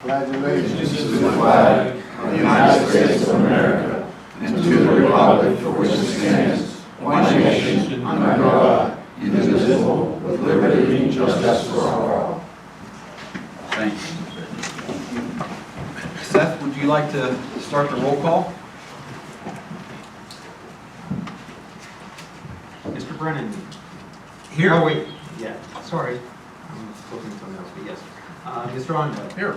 Congratulations to the flag of the United States of America and to the republic for which it stands, one nation, under God, indivisible, with liberty and justice for all. Thank you. Seth, would you like to start the roll call? Mr. Brennan. Here. Oh, wait. Yeah, sorry. I'm looking at something else, but yes. Mr. Rondo. Here.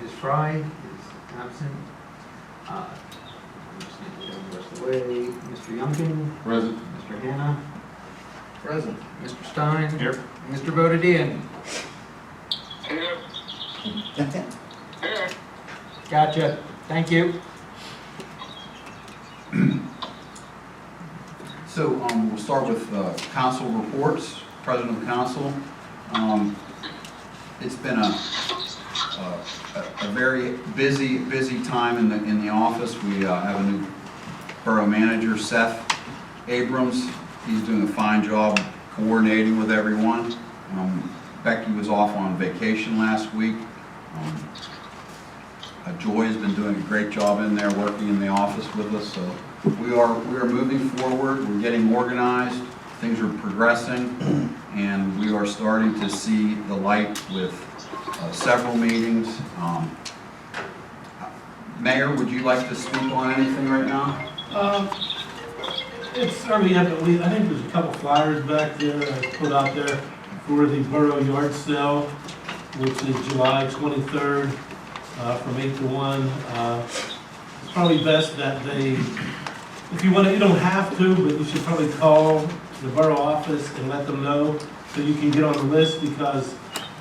Ms. Fry is absent. I'm just going to go the rest of the way. Mr. Youngkin. Present. Mr. Hanna. Present. Mr. Stein. Here. Mr. Bodadian. Here. Here. Gotcha. Thank you. So we'll start with council reports. President of Council. It's been a very busy time in the office. We have a new Borough Manager, Seth Abrams. He's doing a fine job coordinating with everyone. Becky was off on vacation last week. Joy has been doing a great job in there, working in the office with us. So we are moving forward. We're getting organized. Things are progressing, and we are starting to see the light with several meetings. Mayor, would you like to speak on anything right now? It's early yet, but I think there's a couple flyers back there I put out there for the Borough Yard Sale, which is July 23rd from 8 to 1. It's probably best that they, if you want to, you don't have to, but you should probably call the borough office and let them know so you can get on the list, because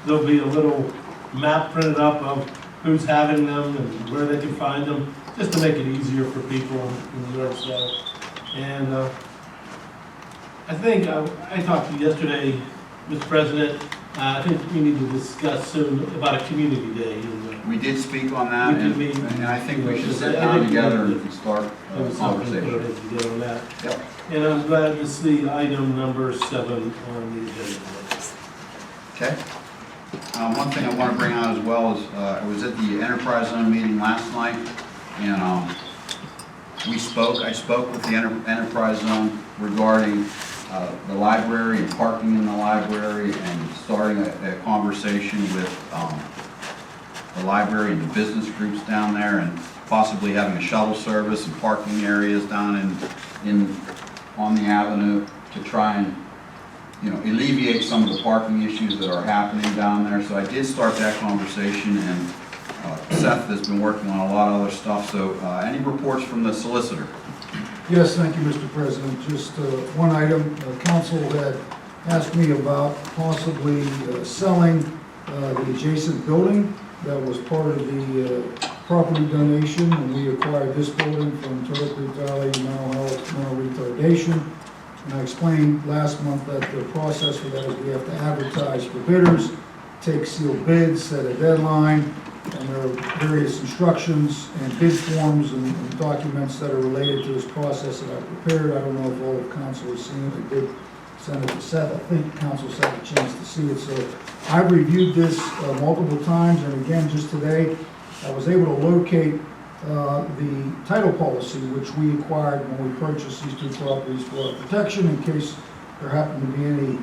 there'll be a little map printed up of who's having them and where they can find them, just to make it easier for people in the yard sale. And I think I talked to you yesterday, Mr. President. I think we need to discuss soon about a community day. We did speak on that, and I think we should sit down together and start a conversation. Together on that. Yep. And I'm glad to see item number 7 on the agenda. Okay. One thing I want to bring out as well is I was at the Enterprise Zone meeting last night, and I spoke with the Enterprise Zone regarding the library and parking in the library, and starting a conversation with the library and the business groups down there, and possibly having a shuttle service and parking areas down on the avenue to try and alleviate some of the parking issues that are happening down there. So I did start that conversation, and Seth has been working on a lot of other stuff. So any reports from the solicitor? Yes, thank you, Mr. President. Just one item. Council had asked me about possibly selling the adjacent building that was part of the property donation, and we acquired this building from Turtle Creek Valley Mental Health Mental Retardation. And I explained last month that the process for that is we have to advertise for bidders, take sealed bids, set a deadline, and there are various instructions and bid forms and documents that are related to this process that I've prepared. I don't know if all of council has seen it. I did send it to Seth. I think council's had a chance to see it. So I've reviewed this multiple times, and again, just today, I was able to locate the title policy, which we acquired when we purchased these two properties for our protection, in case there happened to be any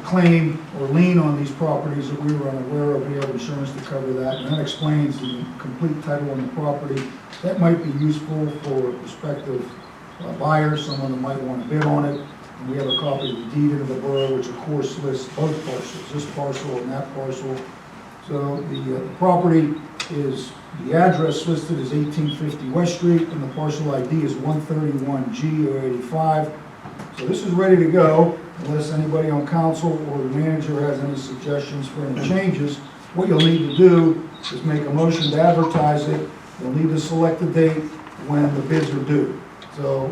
claim or lien on these properties that we were unaware of. We have insurance to cover that, and that explains the complete title on the property. That might be useful for prospective buyers, someone that might want to bid on it. And we have a copy of the deed into the borough, which of course lists both parcels, this parcel and that parcel. So the property is, the address listed is 1850 West Street, and the parcel ID is 131G085. So this is ready to go, unless anybody on council or the manager has any suggestions for any changes. What you'll need to do is make a motion to advertise it. You'll need to select the date when the bids are due. So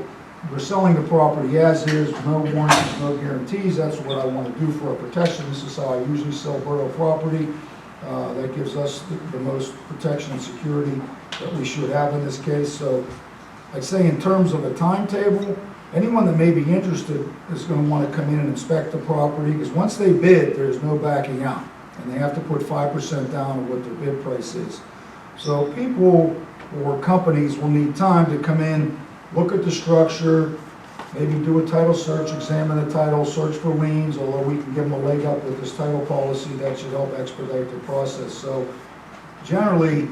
we're selling the property as is, no warranties, no guarantees. That's what I want to do for our protection. This is how I usually sell borough property. That gives us the most protection and security that we should have in this case. So I'd say in terms of a timetable, anyone that may be interested is going to want to come in and inspect the property, because once they bid, there's no backing out. and they have to put 5% down on what their bid price is. So people or companies will need time to come in, look at the structure, maybe do a title search, examine the title, search for liens, although we can give them a leg up with this title policy, that should help expedite the process. So generally,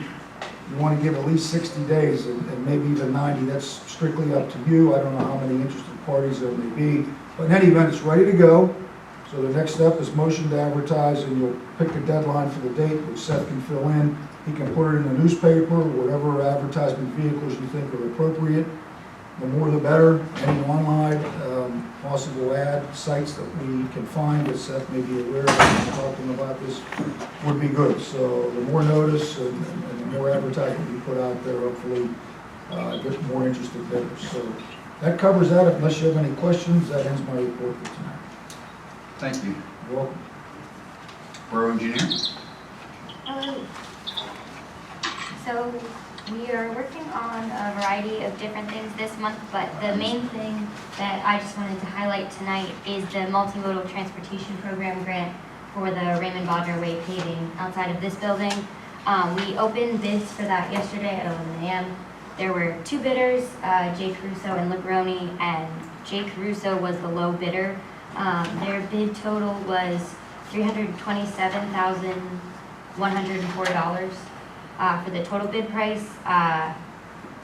you want to give at least 60 days and maybe even 90. That's strictly up to you. I don't know how many interested parties there may be. But in any event, it's ready to go. So the next step is motion to advertise, and you'll pick a deadline for the date, which Seth can fill in. He can put it in the newspaper, whatever advertisement vehicles you think are appropriate. The more the better. Any online possible ad sites that we can find, that Seth may be aware of, and talking about this, would be good. So the more notice and the more advertisement we put out there, hopefully get more interested bidders. So that covers that. Unless you have any questions, that ends my report for tonight. Thank you. You're welcome. Borough Engineer? So we are working on a variety of different things this month, but the main thing that I just wanted to highlight tonight is the multimodal transportation program grant for the Raymond Bodger Way paving outside of this building. We opened bids for that yesterday at 11 a.m. There were two bidders, Jay Caruso and Libroni, and Jay Caruso was the low bidder. Their bid total was $327,104 for the total bid price.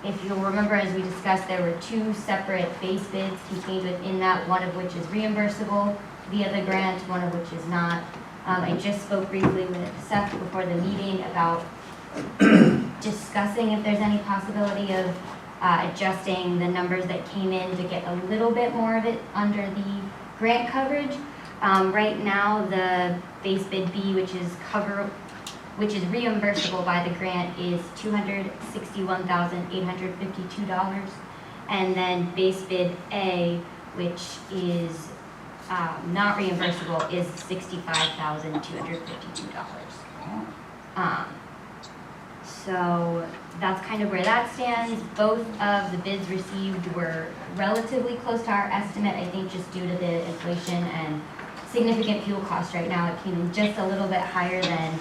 If you'll remember, as we discussed, there were two separate base bids contained within that, one of which is reimbursable via the grant, one of which is not. I just spoke briefly with Seth before the meeting about discussing if there's any possibility of adjusting the numbers that came in to get a little bit more of it under the grant coverage. Right now, the base bid B, which is reimbursable by the grant, is $261,852, and then base bid A, which is not reimbursable, is $65,252. So that's kind of where that stands. Both of the bids received were relatively close to our estimate, I think just due to the inflation and significant fuel costs right now. It came in just a little bit higher than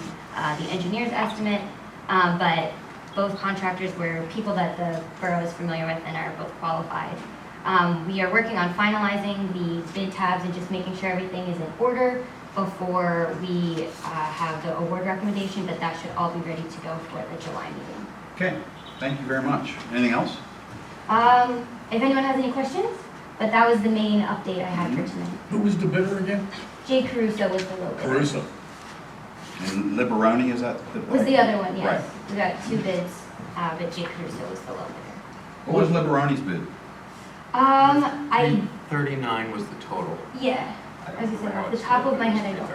the engineer's estimate, but both contractors were people that the borough is familiar with and are both qualified. We are working on finalizing the bid tabs and just making sure everything is in order before we have the award recommendation, but that should all be ready to go for the July meeting. Okay, thank you very much. Anything else? If anyone has any questions, but that was the main update I had for tonight. Who was the bidder again? Jay Caruso was the low bidder. Caruso. And Liberoni, is that? Was the other one, yes. Right. We got two bids, but Jay Caruso was the low bidder. What was Liberoni's bid? I, 39 was the total. yeah, as I said, off the top of my head, I don't know.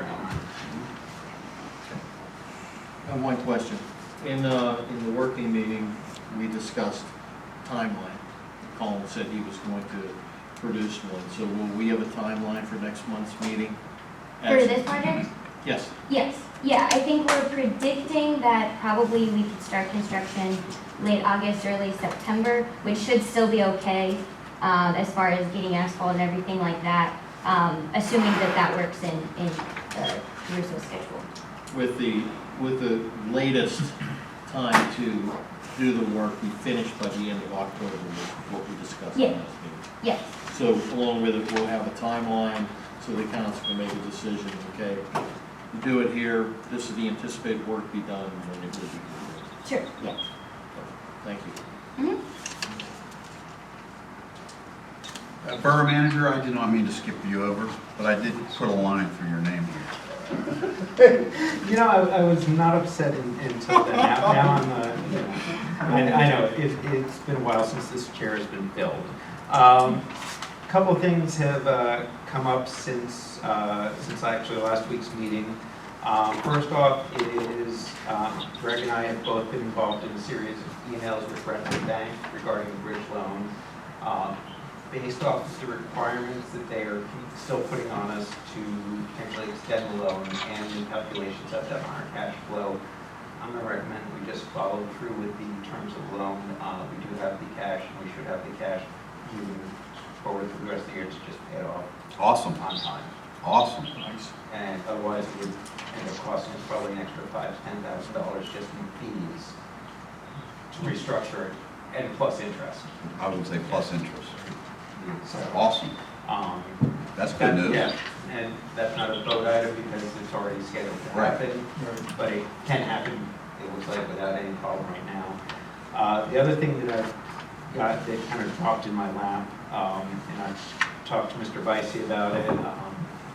I have one question. In the working meeting, we discussed timeline. Colin said he was going to produce one, so will we have a timeline for next month's meeting? For this project? Yes. Yes, yeah, I think we're predicting that probably we could start construction late August, early September, which should still be okay, as far as getting asphalt and everything like that, assuming that that works in the Caruso schedule. With the latest time to do the work, we finished by the end of October, was what we discussed in Yeah. last meeting. Yes, So along with it, we'll have a timeline so the council can make a decision, okay? You do it here, this is the anticipated work be done, and then it will be completed. sure, yeah. Thank you. Mhm. Borough Manager, I did not mean to skip you over, but I did put a line through your name here. You know, I was not upset until then. Now I'm, I know, it's been a while since this chair has been filled. Couple things have come up since actually last week's meeting. First off is Greg and I have both been involved in a series of emails with Brentwood Bank regarding the bridge loan. Based off of the requirements that they are still putting on us to potentially extend the loan and the calculations I've done on our cash flow, I'm going to recommend we just follow through with the terms of the loan. We do have the cash, and we should have the cash moving forward for the rest of the year to just pay it off Awesome. on time. Awesome. And otherwise it would end up costing us probably an extra $5,000 to $10,000 just in fees to restructure it, and plus interest. I would say plus interest. So, Awesome. That's good news. Yeah, and that's not a vote item because it's already scheduled to Right. happen, but it can happen, it looks like, without any problem right now. The other thing that I've got that kind of dropped in my lap, and I've talked to Mr. Vicey about it, I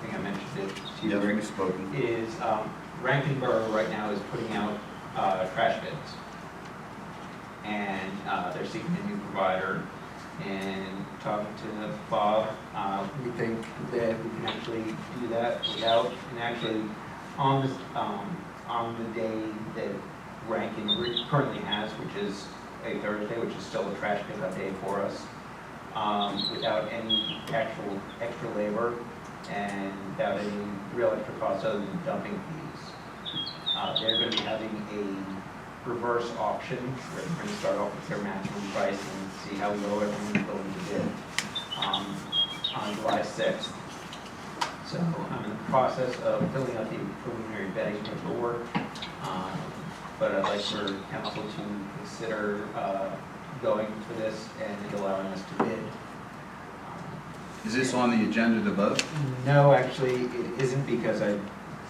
think I mentioned it to you, Yes, Rick, we've spoken. is Rankin Borough right now is putting out trash bins. And they're seeking a new provider. And talking to Bob, we think that we can actually do that without, and actually on the day that Rankin currently has, which is a Thursday, which is still a trash pickup day for us, without any actual extra labor and without any real extra costs other than dumping fees. They're going to be having a reverse auction where they're going to start off with their maximum price and see how low everyone's willing to bid on July 6th. So I'm in the process of filling out the preliminary vetting paperwork, but I'd like for council to consider going for this and allowing us to bid. Is this on the agenda to vote? No, actually, it isn't, because I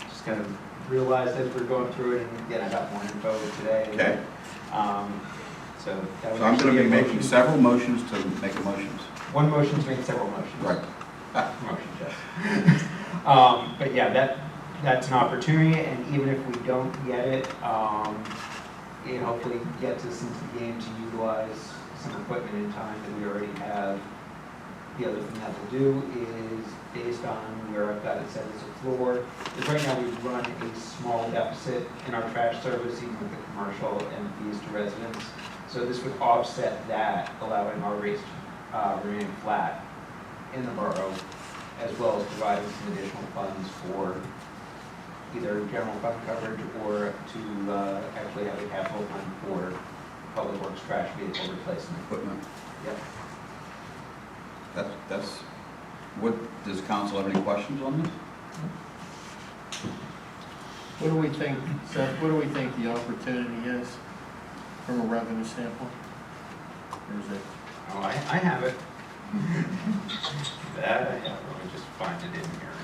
just kind of realized as we're going through it, and again, I got more info today. Okay. So that would So I'm going to actually be a making motion. several motions to make a motions. One motion to make several motions. Right. Motion, yes. But yeah, that's an opportunity, and even if we don't get it, it hopefully gets us into the game to utilize some equipment in time that we already have. The other thing that we'll do is, based on where I've got it set as a floor, is right now we run a small deficit in our trash service, even with the commercial and fees to residents. So this would offset that, allowing our rates to remain flat in the borough, as well as providing some additional funds for either general fund coverage or to actually have a capital fund for public works trash vehicle replacement. Equipment. Yep. That's, what, does council have any questions on this? What do we think, Seth, what do we think the opportunity is from a revenue standpoint? Or is it? Oh, I have it. That I have, let me just find it in here.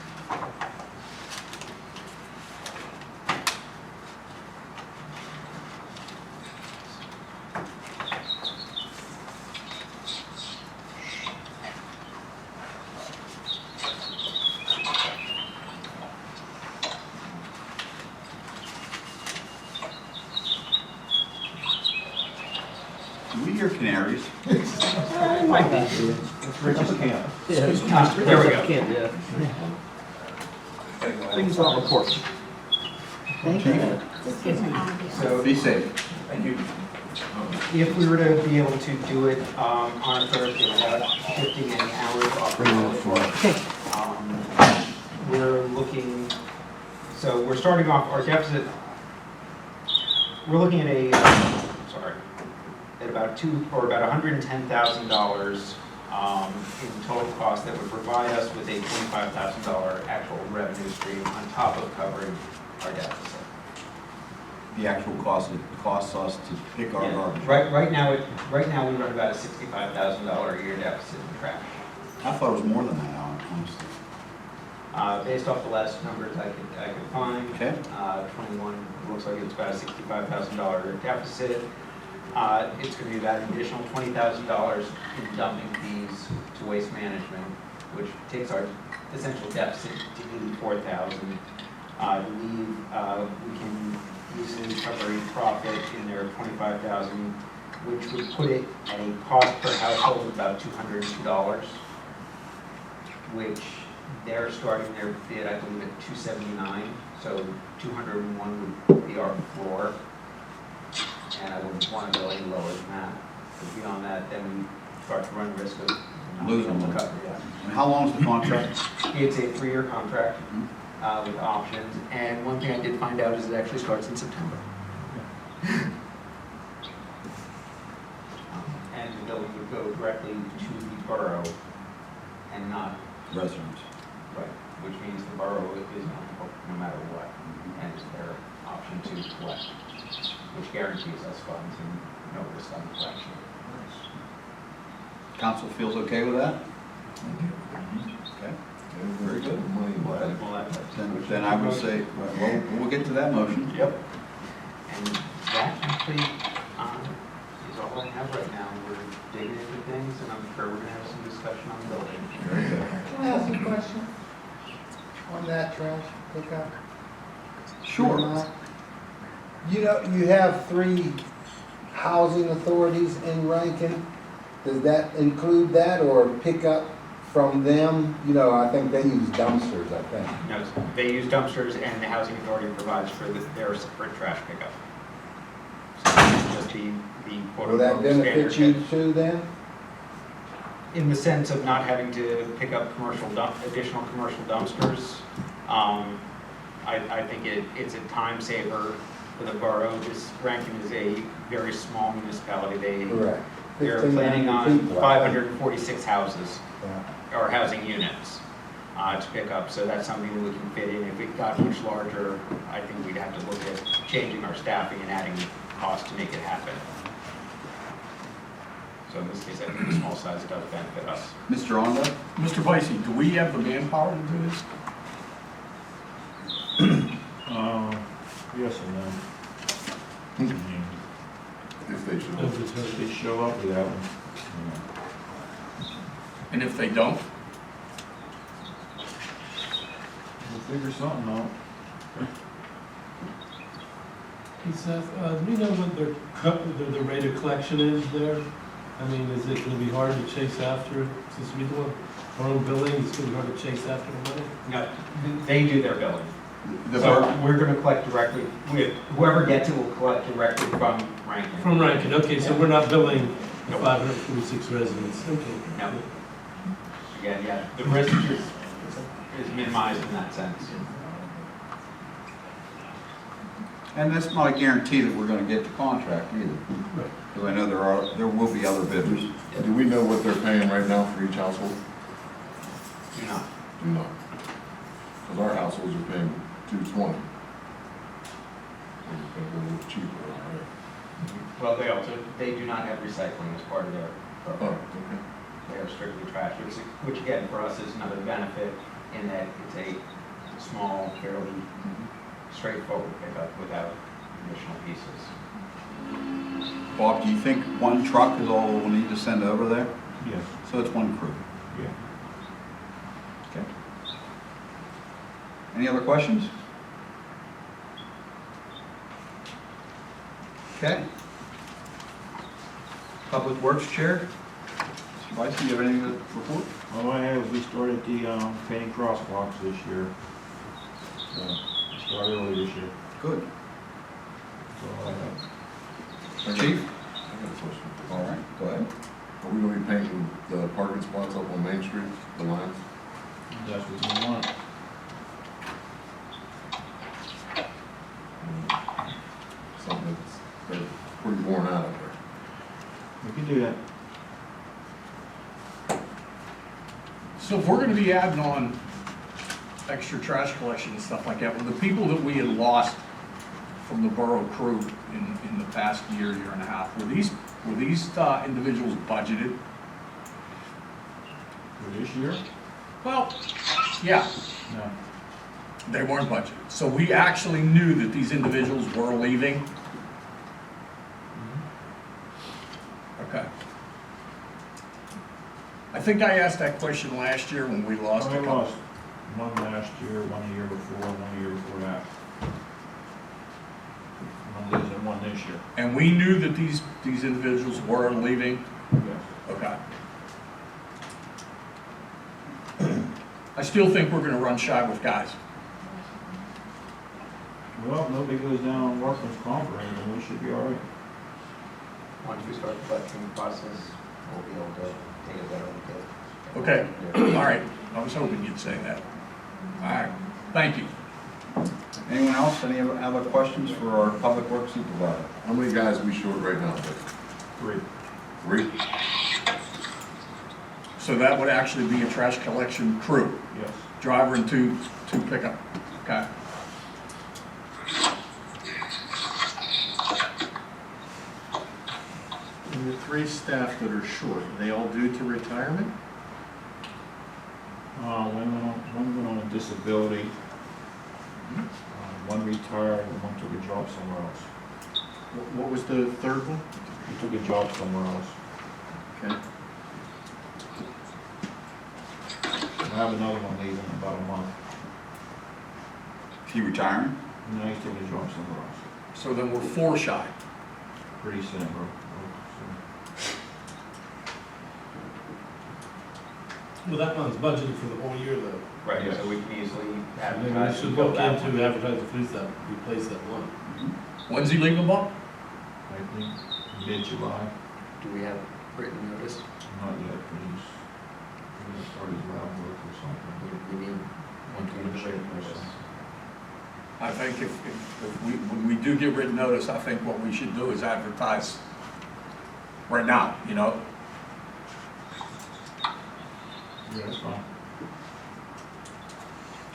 Do we hear canaries? Might be. It's Rich's camp. There we go. Things on report. Thank you. So Be safe. Thank you. if we were to be able to do it on a Thursday without shifting any hours off the we're looking, so we're starting off our deficit, we're looking at at about $110,000 in total cost that would provide us with a $25,000 actual revenue stream on top of covering our deficit. The actual cost it costs us to pick our Yeah. garbage. Right now we run about a $65,000 a year deficit in trash. I thought it was more than that, honestly. Based off the last numbers I could find, Okay. 21 looks like it's about a $65,000 deficit. It's going to be about an additional $20,000 in dumping fees to waste management, which takes our essential deficit to $84,000. I believe we can easily cover a profit in there of $25,000, which would put it at a cost per household of about $202, which they're starting their bid, I believe, at $279, so $201 would be our floor, and I wouldn't want to go any lower than that. But beyond that, then we start to run risk of not being Losing able to money. cover that. I mean, how long is the contract? It's a 3-year contract with options, and one thing I did find out is it actually starts in September. And the building would go directly to the borough and not, Residents. right, which means borough is on the hook no matter what, and it's their option to collect, which guarantees us funds and no risk on the collection. Council feels okay with that? Okay, very good. Well, Then I would say, well, we'll get to that motion. Yep. And that actually is all I have right now. We're digging into things, and I'm sure we're gonna have some discussion on the building. Very good. Can I ask a question on that trash pickup? Sure. You know, you have 3 housing authorities in Rankin. Does that include that or pick up from them? You know, I think they use dumpsters, I think. No, they use dumpsters, and the housing authority provides for their separate trash pickup. So it's just the quote Will that unquote benefit standard. you too then? In the sense of not having to pick up additional commercial dumpsters, I think it's a time saver for the borough. Rankin is a very small municipality. Correct. They're planning 1,500 on people, I think. 546 houses Yeah. or housing units to pick up, so that's something that we can fit in. If it got much larger, I think we'd have to look at changing our staffing and adding cost to make it happen. So in this case, I think the small size does benefit us. Mr. Onda? Mr. Vicey, do we have the manpower to do this? Yes and no. If they should. If they show up, we have them. And if they don't? We'll figure something out. Hey Seth, do we know what the rate of collection is there? I mean, is it gonna be hard to chase after, since we do our own billing, it's gonna be hard to chase after the money? No, they do their billing. The So borough- we're gonna collect directly, whoever gets it will collect directly from Rankin. From Rankin, okay, so we're not billing the 546 residents, okay. No. Again, yeah, the risk is minimized in that sense. And that's not a guarantee that we're gonna get the contract either. Right. Because I know there will be other bidders. Do we know what they're paying right now for each household? Do not. No. Because our households are paying $220. It's a little cheaper, right? Well, they do not have recycling as part of their Oh, program. okay. They are strictly trash, which again, for us is another benefit in that it's a small, fairly straightforward pickup without additional pieces. Bob, do you think one truck is all we'll need to send over there? Yes, So it's one crew. yeah. Okay. Any other questions? Okay. Public Works Chair? Mr. Vice, do you have anything to report? All I have is we started the painting crosswalks this year. So, started early this year. Good. So all I have. Chief? I got a question. All right, go ahead. Are we gonna be painting the parking spots up on Main Street, the lines? That's what we want. Something that's, they're pretty worn out up there. We can do that. So if we're gonna be adding on extra trash collection and stuff like that, were the people that we had lost from the borough crew in the past year and a half, were these individuals budgeted? For this year? Well, yeah, No. they weren't budgeted. So we actually knew that these individuals were leaving? Okay. I think I asked that question last year when we lost a We couple. lost one last year, one the year before, one the year before that. One this and one this year. And we knew that these individuals were leaving? Yes. Okay. I still think we're gonna run shy with guys. Well, if nobody goes down on workman's comp or anything, we should be all right. Once we start the collection process, we'll be able to take a better look at it. Okay, all right. I was hoping you'd say that. All right, thank you. Anyone else, any other questions for our Public Works Supervisor? How many guys are we short right now? 3. 3? So that would actually be a trash collection crew, Yes. driver and two Two pickup, okay. And the three staff that are short, are they all due to retirement? One went on a disability, one retired, and one took a job somewhere else. What was the third one? He took a job somewhere else. Okay. I have another one leaving in about a month. Is he retiring? No, he's taking a job somewhere else. So then we're 4 shy. Pretty soon, bro. Well, that one's budgeted for the whole year though. Right, so we can easily And then we advertise should and go look that into one. advertise the police that replace that one. When's he leaving, Bob? I think mid-July, Do we have written notice? not yet, but he's gonna start his lab work or something. We need one communication notice. I think if we, when we do get written notice, I think what we should do is advertise right now, you know? Yeah, that's fine.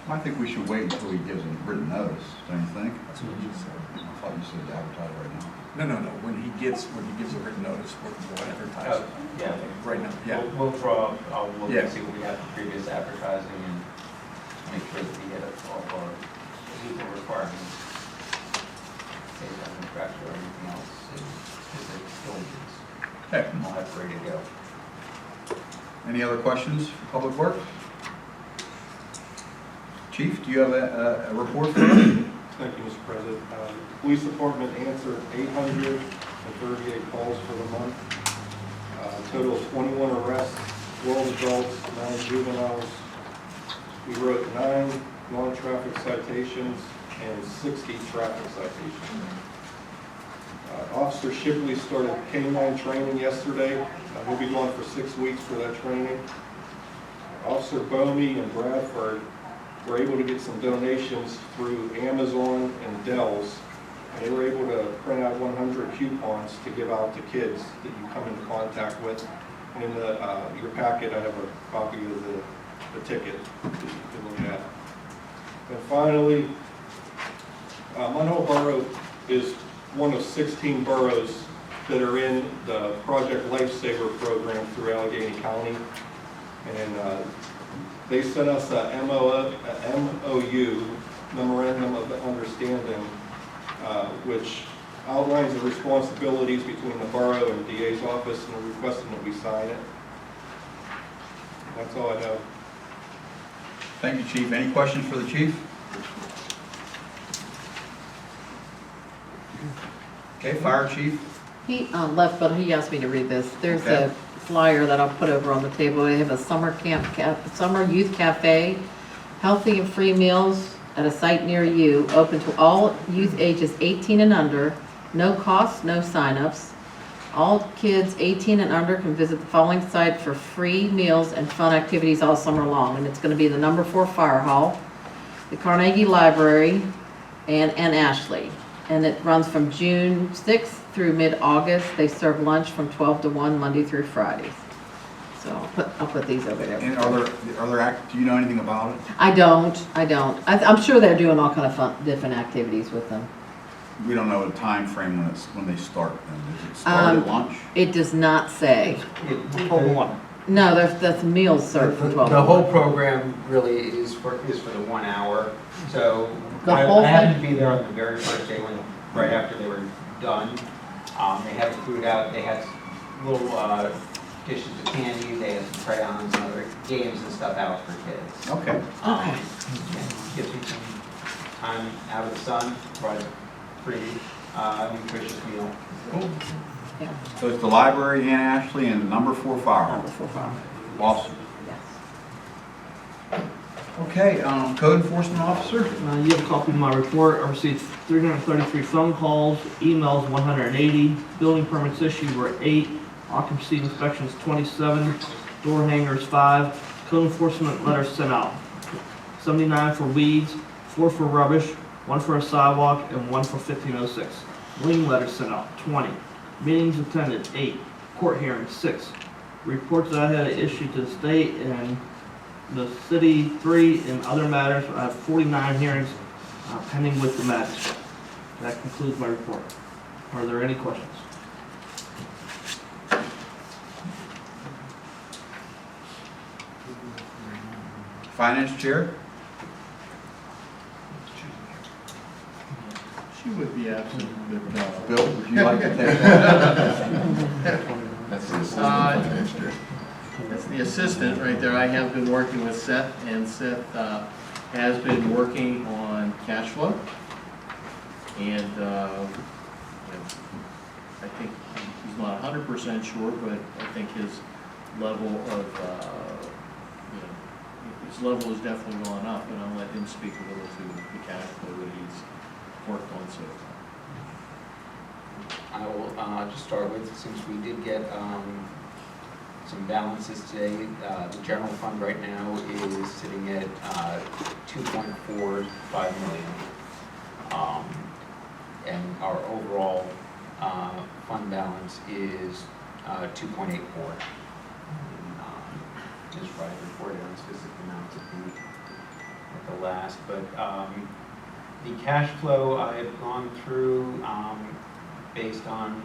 I think we should wait until he gives a written notice, don't you think? That's what you said. I thought you said advertise right now. No, when he gives a written notice, we'll advertise it. Yeah. Right now, yeah. We'll draw, I'll look Yeah. and see what we have for previous advertising and make sure that we hit all of our legal requirements. Say that in practice or anything else, is it still is. Okay. We'll have it ready to go. Any other questions for Public Works? Chief, do you have a report for us? Thank you, Mr. President. The Police Department answered 838 calls for the month. Total of 21 arrests, 12 adults, 9 juveniles. We wrote 9 non-traffic citations and 60 traffic citations. Officer Shipley started canine training yesterday. He'll be going for 6 weeks for that training. Officer Bomey and Bradford were able to get some donations through Amazon and Dell's. And they were able to print out 100 coupons to give out to kids that you come into contact with. And in your packet, I have a copy of the ticket that you can look at. And finally, Munhall Borough is one of 16 boroughs that are in the Project Lifesaver program through Allegheny County. And they sent us a MOU, Memorandum of Understanding, which outlines the responsibilities between the borough and DA's office, and they're requesting that we sign it. That's all I have. Thank you, Chief. Any questions for the Chief? Okay, Fire Chief. He left, but he asked me to read this. There's Okay. a flyer that I'll put over on the table. They have a summer youth cafe, healthy and free meals at a site near you, open to all youth ages 18 and under, no cost, no signups. All kids 18 and under can visit the following site for free meals and fun activities all summer long. And it's going to be the number 4 Fire Hall, the Carnegie Library, and Ashley. And it runs from June 6th through mid-August. They serve lunch from 12 to 1, Monday through Fridays. So I'll put these over there. And do you know anything about it? I don't. I'm sure they're doing all kind of fun, different activities with them. We don't know a time frame when they start then. Does it start at lunch? It does not say. No, that's meals served for 12. The whole program really is for the 1 hour. So The I whole happened to be there on the very first day right after they were done. They had the food out. They had little dishes of candy. They had some crayons and other games and stuff out for kids. Okay. Okay. Gives you some time out of the sun. Provides a pretty nutritious meal. Cool. Yeah. So it's the library, Ann Ashley, and the number 4 Fire Hall. Number 4 Fire. Awesome. Yes. Okay, Code Enforcement Officer? You have a copy of my report. I received 333 phone calls, emails 180, building permits issued were 8, occupancy inspections 27, door hangers 5, code enforcement letters sent out 79 for weeds, 4 for rubbish, 1 for a sidewalk, and 1 for 1506. Lien letters sent out 20, meetings attended 8, court hearings 6, reports that I had issued to the state and the city 3, and other matters. I have 49 hearings pending with the magistrate. That concludes my report. Are there any questions? Finance Chair? She would be absent, but, Bill, would you like to take that? That's the assistant finance chair. that's the assistant right there. I have been working with Seth, and Seth has been working on cash flow. And I think he's not 100% sure, but I think his level of, his level has definitely gone up, and I'll let him speak a little to the cash flow that he's worked on so far. I will just start with, since we did get some balances today, the general fund right now is sitting at 2.45 million. And our overall fund balance is 2.84. Just right reported on specific amounts at the last, but the cash flow I have gone through based on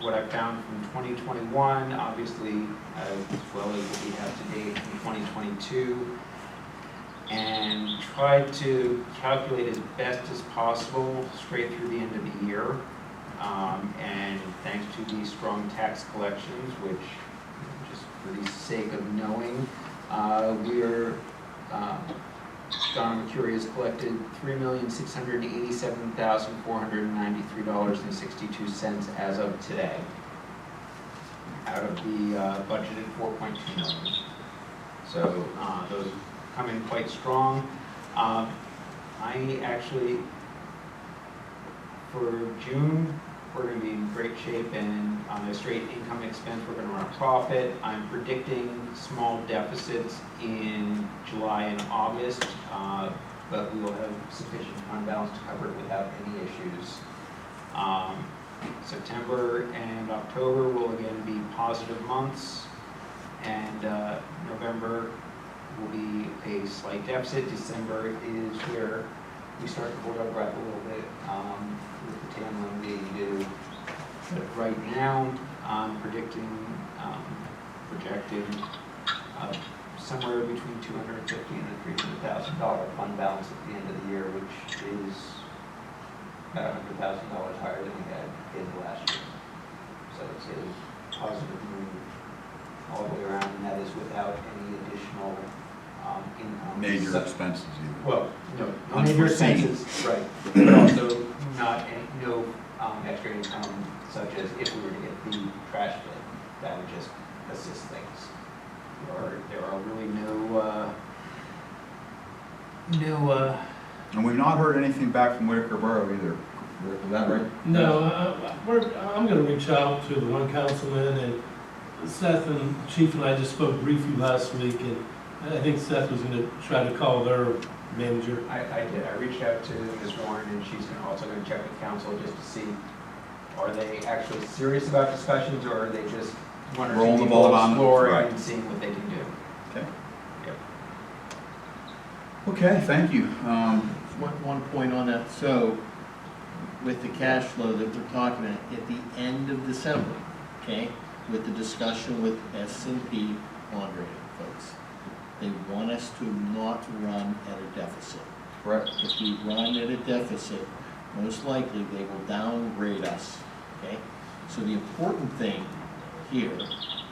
what I found from 2021, obviously, as well as what we have to date from 2022, and tried to calculate as best as possible straight through the end of the year. And thanks to the strong tax collections, which, just for the sake of knowing, we're Don Mercury has collected $3,687,493.62 as of today, out of the budgeted $4.2 million. So those come in quite strong. I actually, for June, we're going to be in great shape, and on a straight income expense, we're going to run a profit. I'm predicting small deficits in July and August, but we will have sufficient fund balance to cover it without any issues. September and October will again be positive months, and November will be a slight deficit. December is where we start to hold our breath a little bit with the tan loan being due. But right now, I'm predicting, projecting somewhere between $250,000 and $300,000 fund balance at the end of the year, which is about $100,000 higher than we had in last year. So it's a positive move all the way around, and that is without any additional income. Major expenses either. Well, no major Unforeseen. expenses, right, but also not any, no extra income, such as if we were to get the trash bid, that would just assist things. There are really And we've not heard anything back from Whitaker Borough either. Is that right? No, I'm gonna reach out to the one councilman, and Seth and Chief and I just spoke briefly last week, and I think Seth was gonna try to call their manager. I did. I reached out to Ms. Warren, and she's also going to check with council just to see, are they actually serious about discussions, or are they just one or Rolling two the ball people on, exploring right. and seeing what they can do? Okay. Yep. Okay, thank you. One point on that, so with the cash flow that we're talking about, at the end of December, okay, with the discussion with S&P bond rating folks, they want us to not run at a deficit. Correct. If we run at a deficit, most likely they will downgrade us, okay? So the important thing here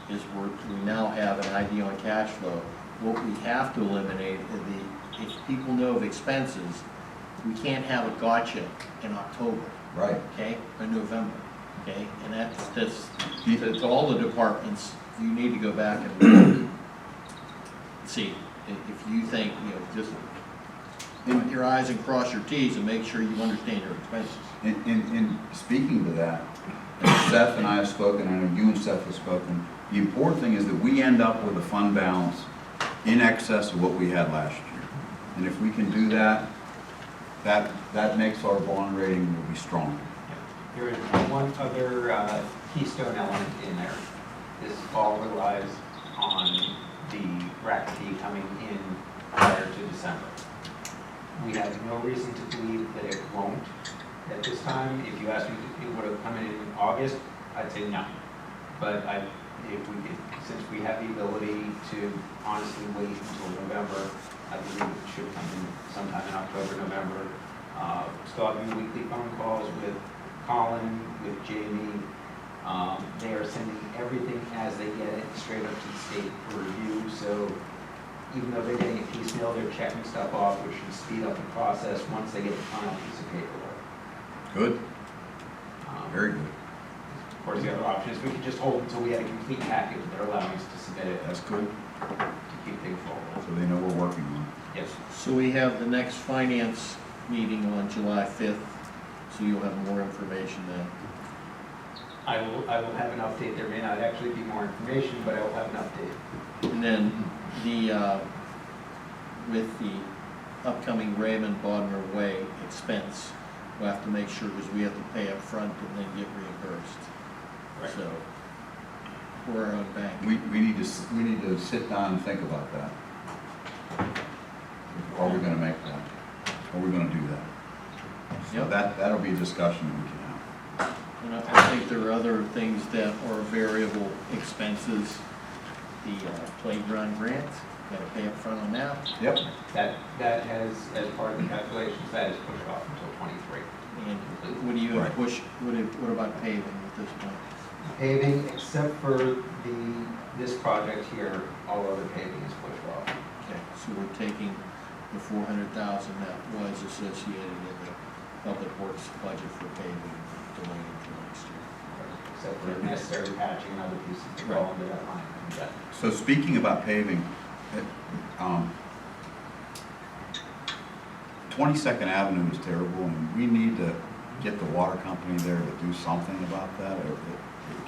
is we now have an idea on cash flow. What we have to eliminate is if people know of expenses, we can't have a gotcha in October. Right. Okay, or November, okay? And that's all the departments, you need to go back and see, if you think, just dot your i's and cross your t's and make sure you understand your expenses. In speaking to that, and Seth and I have spoken, and I know you and Seth have spoken, the important thing is that we end up with a fund balance in excess of what we had last year. And if we can do that, that makes our bond rating will be stronger. There is one other keystone element in there. This all relies on the rack fee coming in prior to December. We have no reason to believe that it won't at this time. If you asked me if it would have come in August, I'd say no. But since we have the ability to honestly wait until November, I believe it should come in sometime in October, November. Still having weekly phone calls with Colin, with Jamie. They are sending everything as they get it straight up to the state for review. So even though they're getting it piecemeal, they're checking stuff off, which should speed up the process once they get the final piece of paperwork. Good, very good. Of course, the other option is we could just hold until we had a complete package that are allowing us to submit it. That's good, To keep things rolling. so they know we're working on Yes. So we have the next finance meeting on July 5th, so you'll have more information then. I will have an update. There may not actually be more information, but I will have an update. And then with the upcoming Raymond Bodmer Way expense, we'll have to make sure, because we have to pay up front and then get reimbursed. Right. So, we're our own bank. it. We need to sit down and think about that. Are we gonna make that? Are we gonna do that? So Yep. that'll be a discussion we can have. And I think there are other things that are variable expenses. The playground grant, gotta pay up front on that. Yep. That has, as part of the calculations, that is pushed off until 23. And what do you Right. push, what about paving at this point? Paving, except for this project here, all other paving is pushed off. Okay, so we're taking the 400,000 that was associated in the public works budget for paving, delaying until next year. Except for necessary patching and other pieces that fall under that line. Yeah. So speaking about paving, 22nd Avenue is terrible, and we need to get the water company there to do something about that.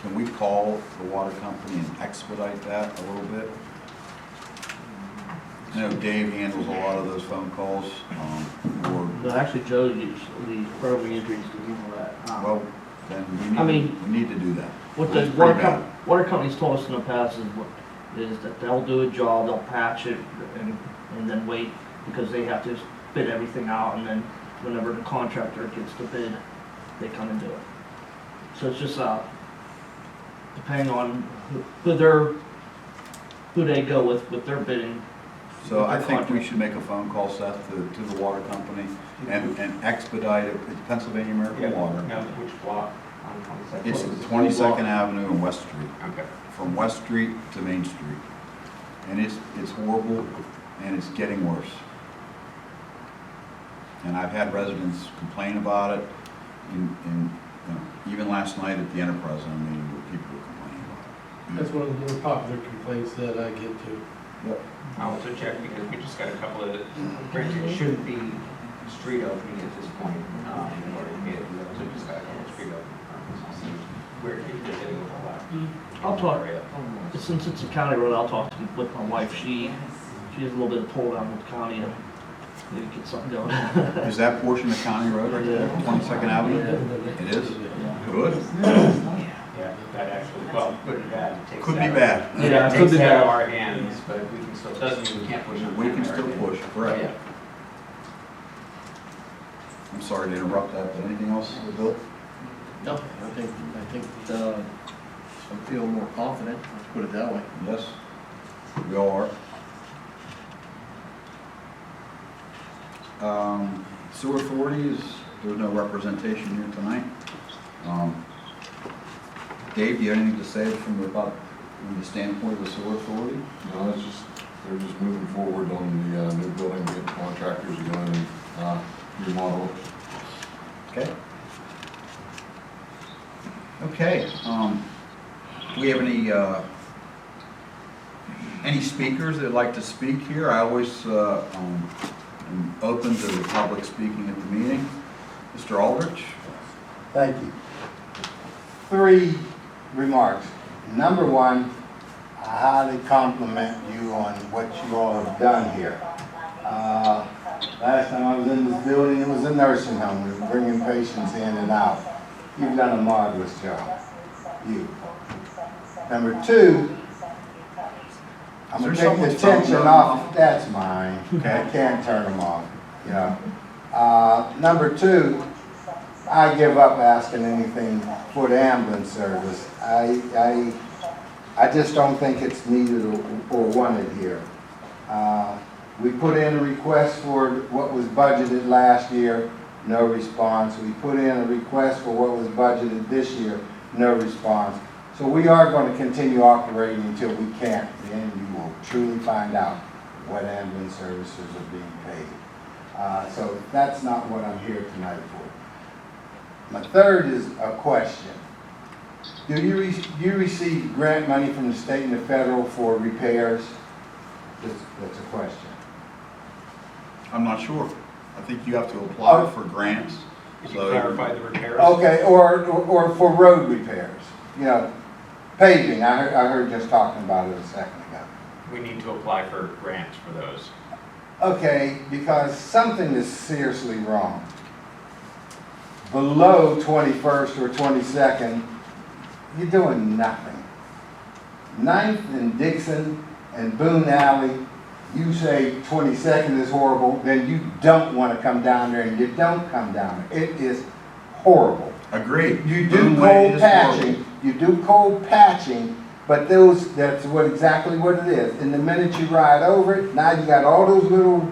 Can we call the water company and expedite that a little bit? I know Dave handles a lot of those phone calls, No, actually, Joe, the Borough Manager needs to handle that. well, then we need to do that. What the It's pretty bad. water company's told us in the past is that they'll do a job, they'll patch it, and then wait, because they have to bid everything out, and then whenever the contractor gets the bid, they come and do it. So it's just, depending on who they go with their bidding. So with I their think we contract. should make a phone call, Seth, to the water company and expedite it. It's Pennsylvania American Water. Now, which block on 22nd? It's What is it? 22nd Avenue and West Street, Okay. from West Street to Main Street. And it's horrible, and it's getting worse. And I've had residents complain about it, even last night at the Enterprise Zone meeting, where people were complaining about it. That's one of the more popular complaints that I get to. Yep. I'll also check, because we just got a couple of, granted, it shouldn't be street opening at this point, in order to get it, so just got a couple of street opening permits. I'll see where it is getting a lot. I'll talk, since it's a county road, I'll talk with my wife. She has a little bit of pull down with the county and maybe get something going. Is that portion of County Road right there, 22nd Avenue? It is? Good. Yeah, that actually, well, good and bad. It takes Could it be out of- bad. Yeah, It could takes be it out of bad. our hands, but we can still, doesn't mean we can't push it. We can still push, correct. Yeah. I'm sorry to interrupt that, but anything else, Bill? No, I think I feel more confident, let's put it that way. Yes, we all are. Sewer authorities, there's no representation here tonight. Dave, do you have anything to say from the standpoint of the sewer authority? No, it's just, they're just moving forward on the new building, getting contractors going and remodel it. Okay. Okay, do we have any speakers that'd like to speak here? I always am open to the public speaking at the meeting. Mr. Aldrich? Thank you. 3 remarks. Number 1, I highly compliment you on what you all have done here. Last time I was in this building, it was a nursing home. We were bringing patients in and out. You've done a marvelous job. You. Number 2, I'm Is gonna there take the someone's phone tension going off, that's mine, Okay. I can't turn them off, you know. Number two, I give up asking anything for the ambulance service. I just don't think it's needed or wanted here. We put in a request for what was budgeted last year, no response. We put in a request for what was budgeted this year, no response. So we are going to continue operating until we can't, and you will truly find out what ambulance services are being paid. So that's not what I'm here tonight for. My third is a question. Do you receive grant money from the state and the federal for repairs? That's a question. I'm not sure. I think you have to apply for grants. Could you So- clarify the repairs? Okay, or for road repairs, you know, paving, I heard just talking about it a second ago. We need to apply for grants for those. Okay, because something is seriously wrong. Below 21st or 22nd, you're doing nothing. 9th and Dixon and Boone Alley, you say 22nd is horrible, then you don't want to come down there, and you don't come down there. It is horrible. Agreed. You do Boone Way cold is patching, but that's exactly what it is. And the minute you ride over it, now you got all those little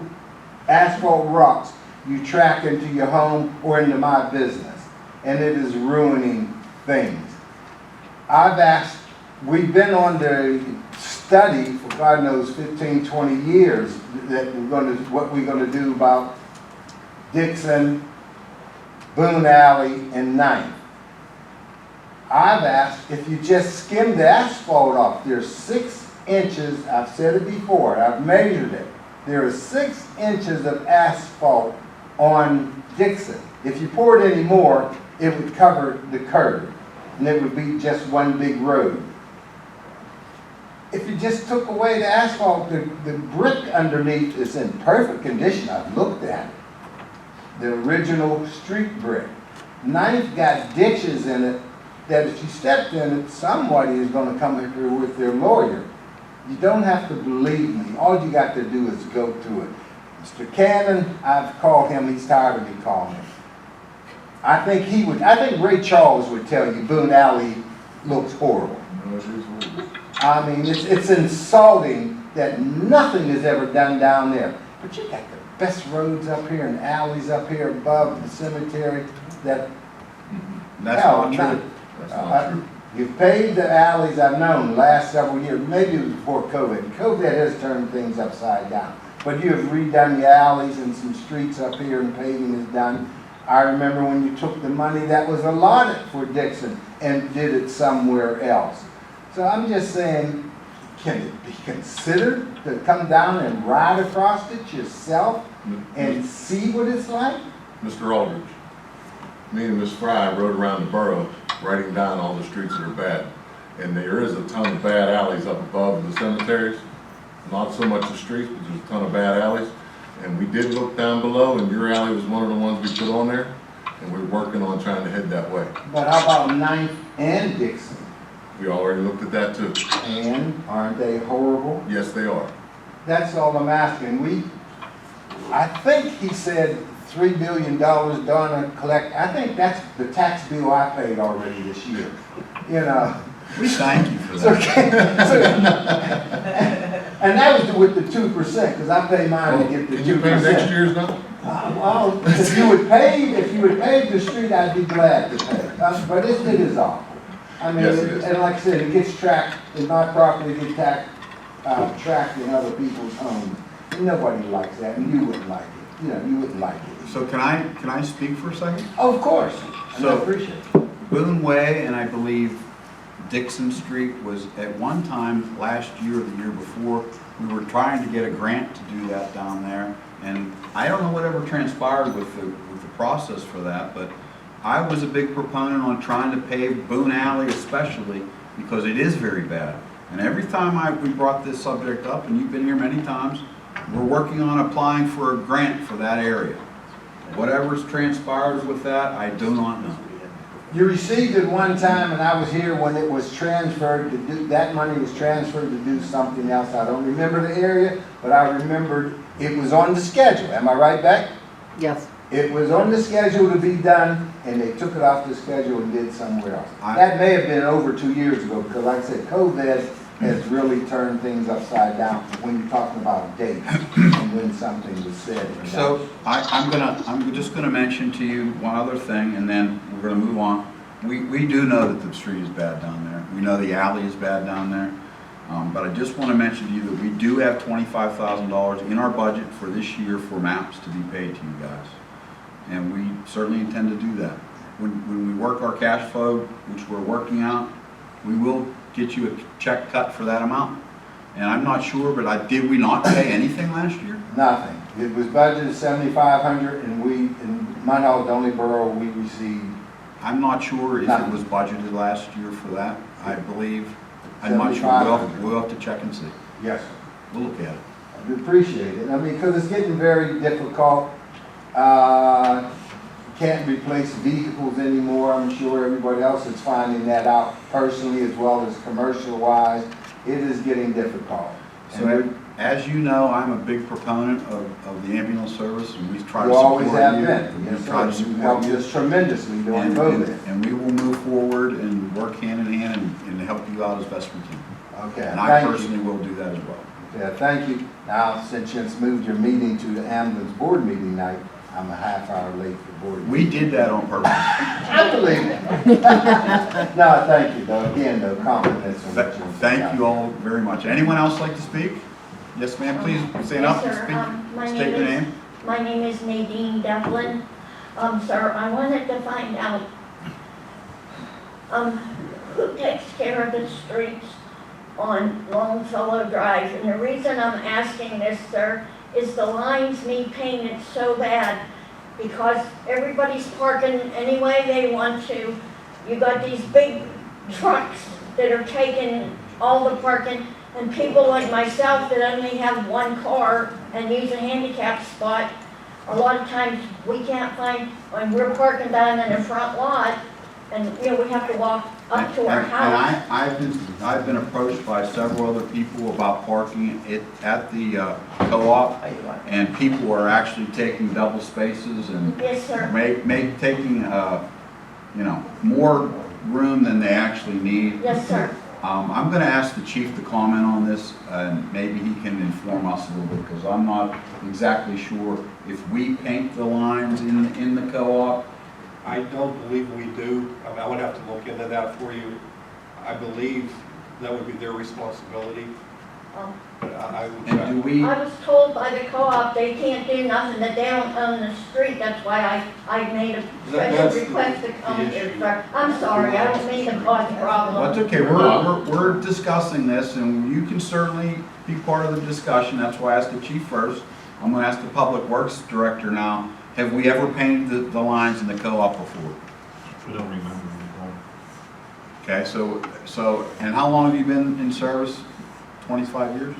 asphalt rocks you track into your home or into my business. And it is ruining things. We've been on the study for God knows 15, 20 years that what we're gonna do about Dixon, Boone Alley, and 9th. I've asked if you just skim the asphalt off, there's 6 inches, I've said it before, I've measured it. There is 6 inches of asphalt on Dixon. If you poured any more, it would cover the curb, and it would be just one big road. If you just took away the asphalt, the brick underneath is in perfect condition, I've looked at it. The original street brick. 9th got ditches in it that if you stepped in it, somebody is going to come in here with their lawyer. You don't have to believe me. All you got to do is go through it. Mr. Cannon, I've called him. He's tired of me calling him. I think Ray Charles would tell you Boone Alley looks horrible. I mean, it's insulting that nothing is ever done down there. But you got the best roads up here and alleys up here above the cemetery that... That's not true. That's not true. You've paved the alleys, I've known, the last several years, maybe it was before COVID. COVID has turned things upside down. But you have redone the alleys and some streets up here and paving is done. I remember when you took the money that was allotted for Dixon and did it somewhere else. So I'm just saying, can it be considered to come down and ride across it yourself and see what it's like? Mr. Aldridge, me and Ms. Fry rode around the borough writing down all the streets that are bad. And there is a ton of bad alleys up above in the cemeteries. Not so much the streets, but there's a ton of bad alleys. And we did look down below, and your alley was one of the ones we put on there. And we're working on trying to head that way. But how about 9th and Dixon? We already looked at that too. And aren't they horrible? Yes, they are. That's all I'm asking. I think he said $3 billion done to collect. I think that's the tax bill I paid already this year. You know. We thank you for So, that. and that was with the 2%, because I pay mine to get the 2%. Can you pay next year's now? Well, if you would pave the street, I'd be glad to pay. But it is awful. I mean, Yes, it is. and like I said, it gets tracked in my property, it gets tracked in other people's homes. And nobody likes that, and you wouldn't like it. You know, you wouldn't like it. So can I speak for a second? Oh, of course. And I So- appreciate it. Boone Way and I believe Dixon Street was at one time last year or the year before, we were trying to get a grant to do that down there. And I don't know whatever transpired with the process for that, but I was a big proponent on trying to pave Boone Alley especially because it is very bad. And every time we brought this subject up, and you've been here many times, we're working on applying for a grant for that area. Whatever's transpires with that, I do not know. You received it one time, and I was here when it was transferred to do, that money was transferred to do something else. I don't remember the area, but I remembered it was on the schedule. Am I right, Beck? Yes. It was on the schedule to be done, and they took it off the schedule and did somewhere else. I- That may have been over 2 years ago, because like I said, COVID has really turned things upside down when you're talking about dates and when something was said. and done. So I'm just gonna mention to you one other thing, and then we're gonna move on. We do know that the street is bad down there. We know the alley is bad down there. But I just wanna mention to you that we do have $25,000 in our budget for this year for maps to be paid to you guys. And we certainly intend to do that. When we work our cash flow, which we're working out, we will get you a check cut for that amount. And I'm not sure, but did we not pay anything last year? Nothing. It was budgeted 7,500, and we, in Munhall, the only borough we received. I'm not sure if it Nothing. was budgeted last year for that. I believe, I'm not sure. 7,500. We'll have to check and see. Yes, sir. We'll look at it. I do appreciate it. I mean, because it's getting very difficult. Can't replace vehicles anymore. I'm sure everybody else is finding that out personally as well as commercial wise. It is getting difficult. So as you know, I'm a big proponent of the ambulance service, and we try to You support always have you. been. We Yes, try to sir. You support helped you. us tremendously during And, COVID. and we will move forward and work hand in hand and help you out as best we can. Okay, And I thank you. personally will do that as well. Okay, thank you. Now, since you've moved your meeting to the ambulance board meeting night, I'm a half hour late for board. We did that on purpose. I believe it. No, thank you, though. Again, though, compliments on what you're. Thank you all very much. Anyone else like to speak? Yes, ma'am, please stand up and Yes, sir. speak. State your name. My name is Nadine Devlin. Sir, I wanted to find out, who takes care of the streets on Longfellow Drive? And the reason I'm asking this, sir, is the lines need painted so bad because everybody's parking any way they want to. You got these big trucks that are taking all the parking, and people like myself that only have one car and use a handicap spot, a lot of times we can't find, when we're parking down in the front lot, and, you know, we have to walk up to our house. And I've been approached by several other people about parking at the co-op, and people are actually taking double spaces and Yes, sir. taking, more room than they actually need. Yes, sir. I'm gonna ask the chief to comment on this, and maybe he can inform us a little bit, because I'm not exactly sure if we paint the lines in the co-op. I don't believe we do. I mean, I would have to look into that for you. I believe that would be their responsibility, but I would check. And do we, I was told by the co-op they can't do nothing, that they don't own the street, that's why I made a That's special the- request to come the here, issue. sir. I'm sorry, I don't mean to cause a problem. well, it's okay, we're discussing this, and you can certainly be part of the discussion. That's why I asked the chief first. I'm gonna ask the public works director now. Have we ever painted the lines in the co-op before? I don't remember. Okay, so, and how long have you been in service? 25 years?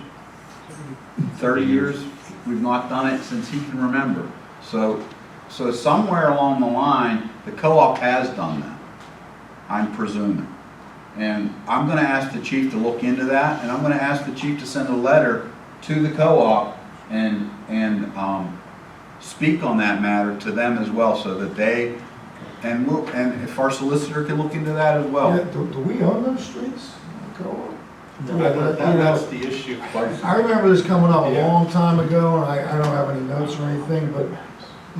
30 years? We've not done it since he can remember. So somewhere along the line, the co-op has done that, I'm presuming. And I'm gonna ask the chief to look into that, and I'm gonna ask the chief to send a letter to the co-op and speak on that matter to them as well, so that they, and if our solicitor can look into that as well. Yeah, do we own those streets? Co-op? That's the issue. I remember this coming up a Yeah. long time ago, and I don't have any notes or anything, but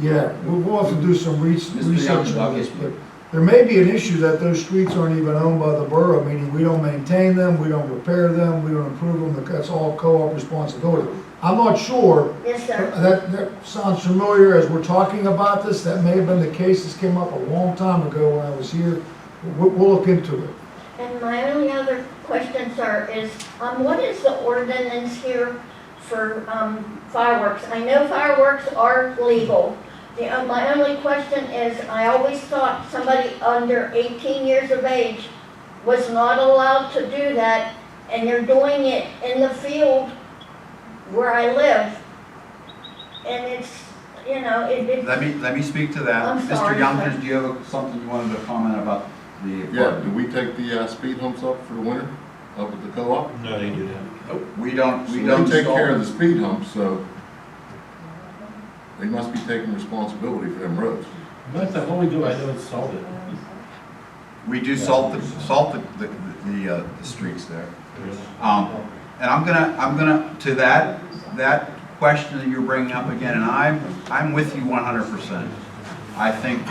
yeah, we'll have to do some research on this. But there may be an issue that those streets aren't even owned by the borough, meaning we don't maintain them, we don't repair them, we don't improve them, that's all co-op responsibility. I'm not sure. Yes, sir. That sounds familiar as we're talking about this. That may have been the case. This came up a long time ago when I was here. We'll look into it. And my only other question, sir, is what is the ordinance here for fireworks? I know fireworks are legal. My only question is, I always thought somebody under 18 years of age was not allowed to do that, and they're doing it in the field where I live. And you know, it's. Let me speak to that. I'm Mr. sorry, Youngers, sir. do you have something you wanted to comment about the? Yeah, do we take the speed humps up for the winter, up at the co-op? No, they do that. We don't, So we don't. they take care of the solve- speed humps, so they must be taking responsibility for them roads. But the whole we do, I know it's salted. We do salt the streets there. And I'm gonna, to that question that you're bringing up again, and I'm with you 100%. I think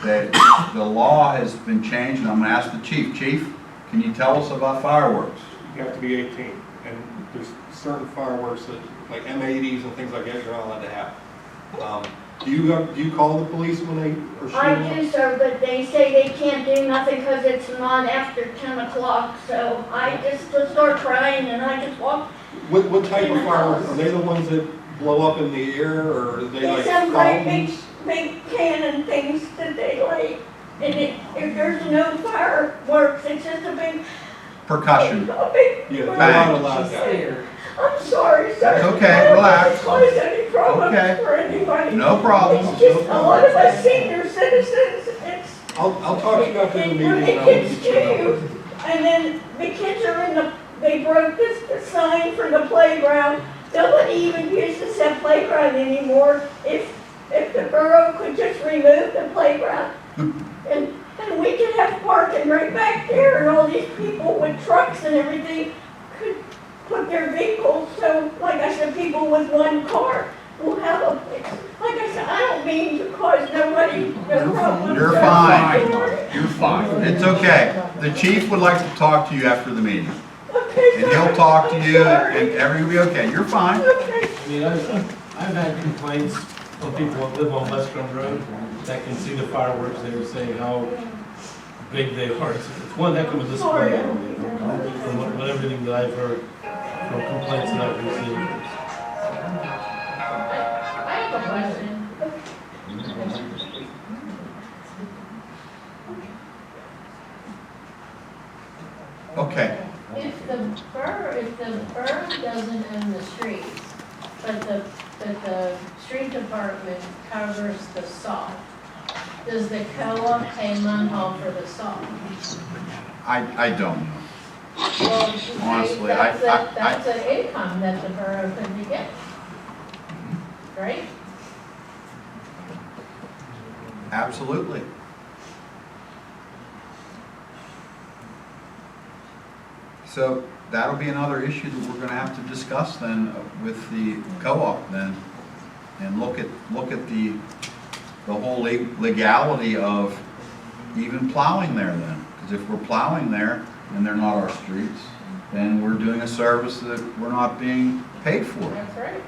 that the law has been changed, and I'm gonna ask the chief. Chief, can you tell us about fireworks? You have to be 18, and there's certain fireworks that, like M80s and things like that, you're not allowed to have. Do you call the police when they are shooting I off? do, sir, but they say they can't do nothing because it's not after 10 o'clock, so I just start crying and I just walk. What type of fireworks? Are they the ones that blow up in the air, or are they like It's some great fountains? big cannon things that they like. And if there's no fireworks, it's just a big. Percussion. A big. Yeah, they're Bang. not allowed that. I'm sorry, sir. It's okay, I don't relax. want to cause any problems Okay. for anybody. No problem. It's just a lot of us senior citizens, it's. I'll talk to you after the It meeting. really and I'll gets get to you. you. And then the kids are they broke the sign for the playground. Nobody even uses that playground anymore. If the borough could just remove the playground and we could have parking right back there, and all these people with trucks and everything could put their vehicles, so like I said, people with one car will have a, like I said, I don't mean to cause nobody no problems. You're fine. You're fine. It's okay. The chief would like to talk to you after the meeting. Okay, And he'll talk to you and everything will be okay. You're fine. Okay. I mean, I've had complaints from people that live on Western Road that can see the fireworks. They were saying how big they are. It's one heck of a display, from everything that I've heard, from complaints that I've received. I have a question. Okay. If the borough doesn't own the streets, but the street department covers the salt, does the co-op pay Munhall for the salt? I don't know. Well, Honestly, that's an income that the borough could be getting, right? Absolutely. So that'll be another issue that we're gonna have to discuss then with the co-op then, and look at the whole legality of even plowing there then. Because if we're plowing there and they're not our streets, then we're doing a service that we're not being paid for. That's right.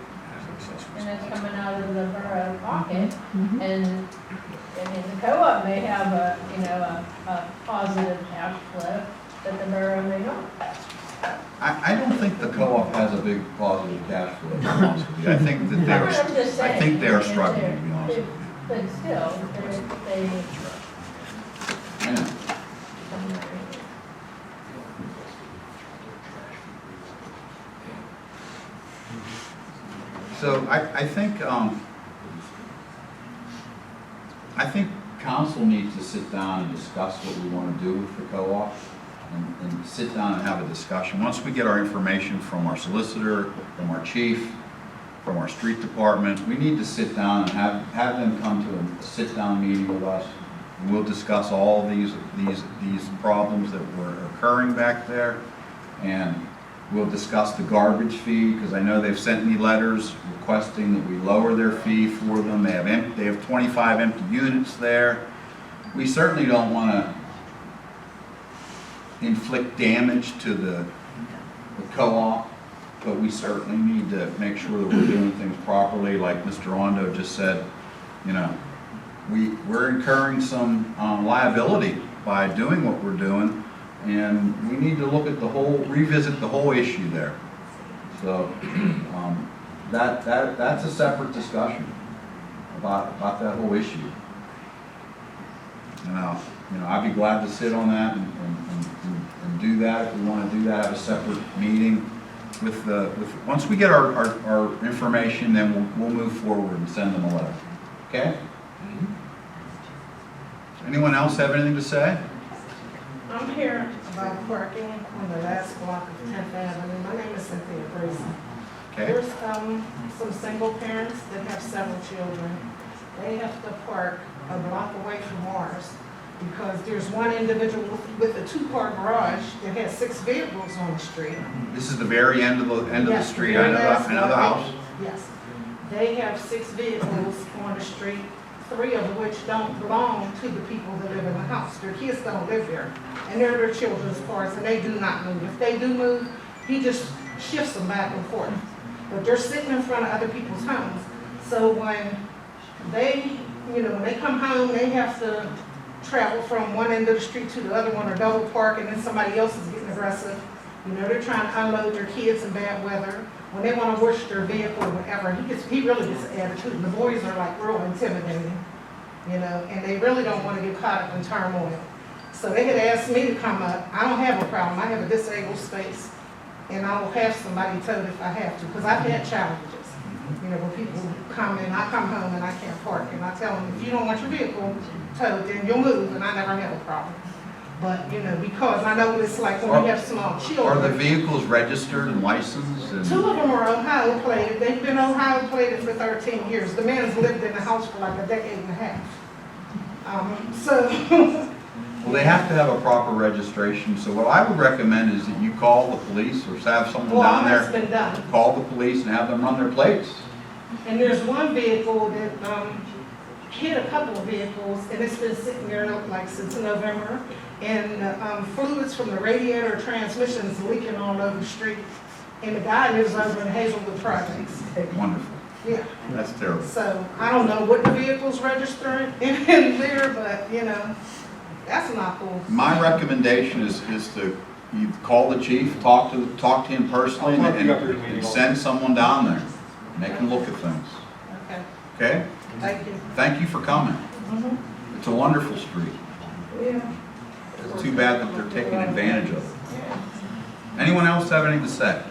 And it's coming out of the borough pocket, and, I mean, the co-op may have a positive cash flow, but the borough may not. I don't think the co-op has a big positive cash flow, to be honest with you. I think that I'm just I saying, think they are you know, struggling, to be honest with you. But still, they. Yeah. So I think council needs to sit down and discuss what we want to do with the co-op and sit down and have a discussion. Once we get our information from our solicitor, from our chief, from our street department, we need to sit down and have them come to a sit-down meeting with us. And we'll discuss all these problems that were occurring back there. And we'll discuss the garbage fee, because I know they've sent me letters requesting that we lower their fee for them. They have 25 empty units there. We certainly don't want to inflict damage to the co-op, but we certainly need to make sure that we're doing things properly. Like Mr. Rondo just said, you know, we're incurring some liability by doing what we're doing, and we need to look at revisit the whole issue there. So that's a separate discussion about that whole issue. You know, I'd be glad to sit on that and do that if we want to do that. Have a separate meeting once we get our information, then we'll move forward and send them a letter. Okay? Anyone else have anything to say? I'm here about parking on the last block of 10th Avenue. My name is Cynthia Grayson. Okay? There's some single parents that have several children. They have to park a block away from ours because there's one individual with a 2-car garage that has 6 vehicles on the street. This is the very end of the Yes, street. very I know last the block. house. Yes. They have 6 vehicles on the street, 3 of which don't belong to the people that live in the house. Their kids don't live there, and they're their children's cars, and they do not move. If they do move, he just shifts them back and forth. But they're sitting in front of other people's homes. So when they, when they come home, they have to travel from one end of the street to the other one or double park, and then somebody else is getting aggressive. They're trying to unload their kids in bad weather. When they want to wash their vehicle or whatever, he really gets an attitude. And the boys are like real intimidating, and they really don't want to get caught up in turmoil. So they had asked me to come up. I don't have a problem. I have a disabled space, and I will have somebody towed if I have to, because I've had challenges. Where people come in, I come home and I can't park, and I tell them, if you don't want your vehicle towed, then you'll move, and I never have a problem. But, because I know what it's like when you have small children. Are the vehicles registered and licensed? 2 of them are Ohio plated. They've been Ohio plated for 13 years. The man's lived in the house for like a decade and a half. Well, they have to have a proper registration, so what I would recommend is that you call the police or have someone down that's there. been done. Call the police and have them run their plates. And there's one vehicle that hit a couple of vehicles, and it's been sitting there like since November. And fluids from the radiator transmission is leaking all over the street. And the guy lives over in Hazelwood Projects. Wonderful. Yeah. That's terrible. So I don't know what the vehicle's registering in there, but that's not cool. My recommendation is to you call the chief, talk to him personally, and send someone down there. Make him look at things. Okay. Okay? Thank you. Thank you for coming. It's a wonderful street. Yeah. It's too bad that they're taking advantage of it. Anyone else have anything to say?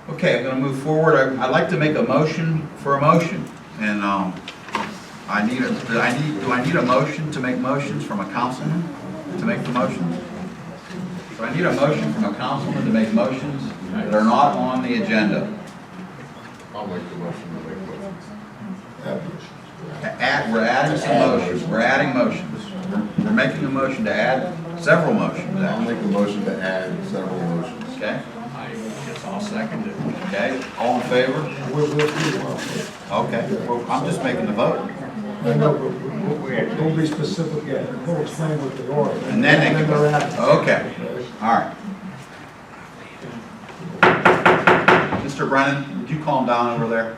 Okay, I'm going to move forward. I'd like to make a motion for a motion, and do I need a motion to make motions from a councilman to make the motions? Do I need a motion from a councilman to make motions that are not on the agenda? I'll make the motion to make motions. We're adding some motions. We're adding motions. We're making a motion to add several motions. I'll make a motion to add several motions. Okay? I guess I'll second it. Okay? All in favor? Okay. Well, I'm just making the vote. I know, but don't be specific yet. We'll explain what they are. And then they can, okay. All right. Mr. Brennan, would you calm down over there?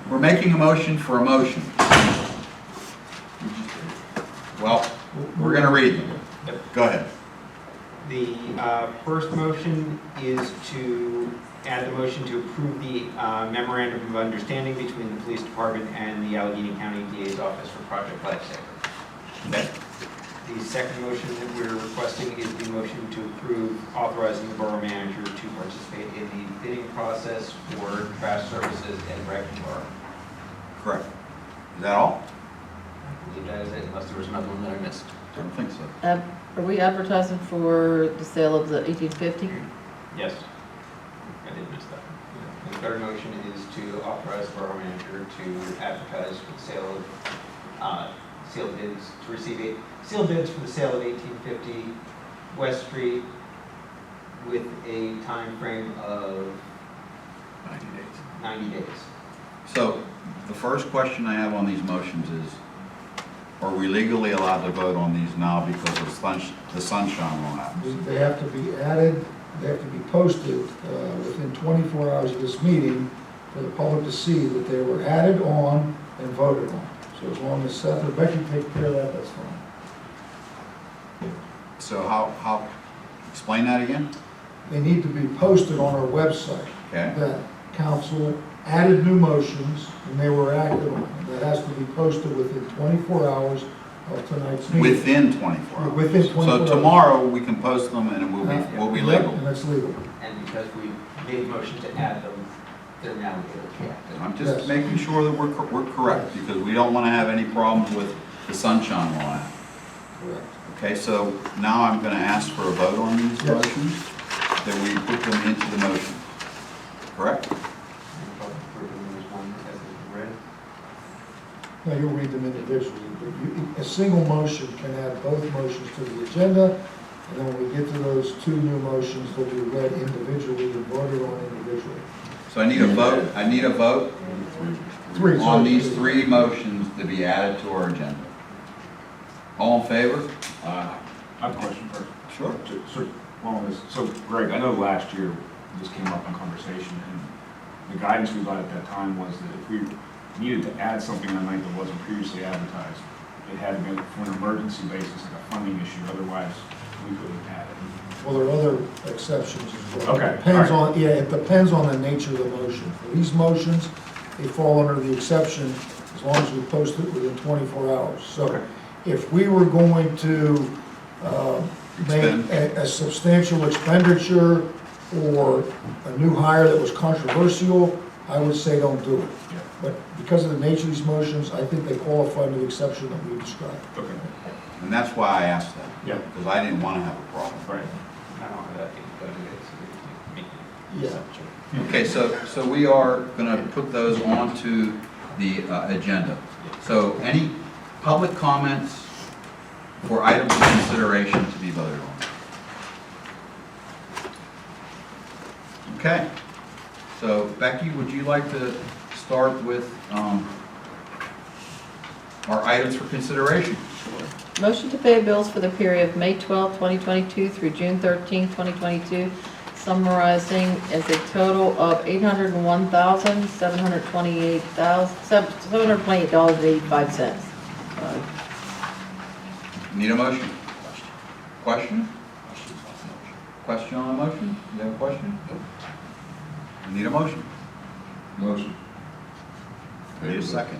We're making a motion for a motion. Well, we're going to read them. Go ahead. The first motion is to add the motion to approve the memorandum of understanding between the police department and the Allegheny County DA's office for Project Lifesaver. Okay. The second motion that we're requesting is the motion to approve authorizing the borough manager to participate in the bidding process for trash services and wrecking borough. Correct. Is that all? I believe that is it, unless there was another one that I missed. I don't think so. Are we advertising for the sale of the 1850? Yes. I did miss that. The third motion is to authorize the borough manager to advertise for the sale of sealed bids, to receive sealed bids for the sale of 1850 West Street with a time frame of 90 days. 90 days. So the first question I have on these motions is, are we legally allowed to vote on these now because of the sunshine law happens? They have to be added, they have to be posted within 24 hours of this meeting for the public to see that they were added on and voted on. So as long as Seth or Becky take care of that, that's fine. So how, explain that again? They need to be posted on our website. Okay. That council added new motions and they were acted on. That has to be posted within 24 hours of tonight's meeting. Within 24 hours? Within 24 hours. So tomorrow we can post them and it will be Yep, legal? and it's legal. And because we made a motion to add them, they're now capped. I'm just Yes. making sure that we're correct, because we don't want to have any problems with the sunshine law. Correct. Okay, so now I'm going to ask for a vote on these Yes. motions, that we put them into the motion. Correct? Now, you'll read them individually, but a single motion can add both motions to the agenda, and then when we get to those two new motions, they'll be read individually and voted on individually. So I need a vote, Three. on sorry. these three motions to be added to our agenda. All in favor? I have a question first. Sure. So Greg, I know last year this came up in conversation, and the guidance we got at that time was that if we needed to add something on a night that wasn't previously advertised, it had to be for an emergency basis, like a funding issue, otherwise we couldn't add it. Well, there are other exceptions as well. Okay, Depends all on, it depends on the nature of the motion. For these motions, they fall under the exception as long as we post it within 24 hours. So Okay. if we were going to make Expend. a substantial expenditure or a new hire that was controversial, I would say don't do it. Yeah. But because of the nature of these motions, I think they qualify under the exception that we described. Okay. And that's why I asked that. Yeah. Because I didn't want to have a problem. Right. Yeah. Okay, so we are going to put those onto the agenda. So any public comments for items of consideration to be voted on? Okay, so Becky, would you like to start with our items for consideration? Motion to pay bills for the period of May 12, 2022 through June 13, 2022, summarizing as a total of $728.85. Need a motion? Question? Question on the motion? You have a question? Need a motion? Motion. Need a second?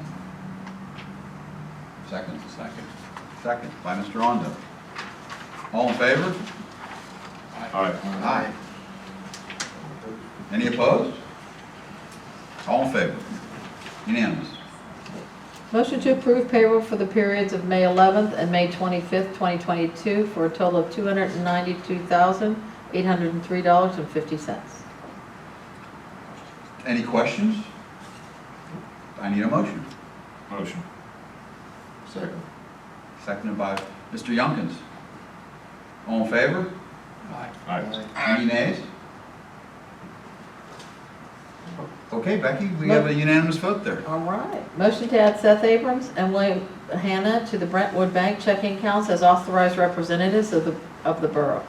Second. Second by Mr. Rondo. All in favor? All right. Aye. Any opposed? All in favor? Unanimous. Motion to approve payroll for the periods of May 11th and May 25th, 2022 for a total of $292,803.50. Any questions? I need a motion. Motion. Second. Seconded by Mr. Youngkins. All in favor? Aye. Any nays? Okay, Becky, we have a unanimous vote there. All right. Motion to add Seth Abrams and William Hanna to the Brentwood Bank checking accounts as authorized representatives of the borough.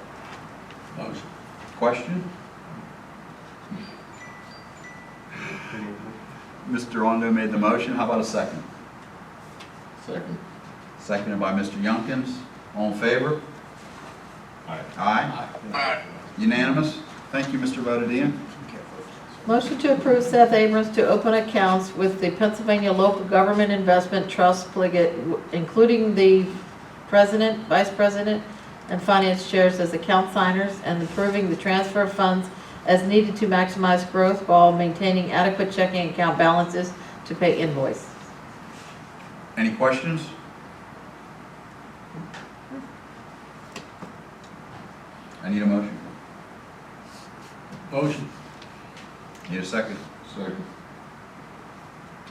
Motion. Question? Mr. Rondo made the motion. How about a second? Second. Seconded by Mr. Youngkins. All in favor? Aye. Aye. Unanimous? Thank you, Mr. Bodadian. Motion to approve Seth Abrams to open accounts with the Pennsylvania Local Government Investment Trust, including the president, vice president, and finance chairs as account signers, and approving the transfer of funds as needed to maximize growth while maintaining adequate checking account balances to pay invoices. Any questions? I need a motion. Motion. Need a second? Second.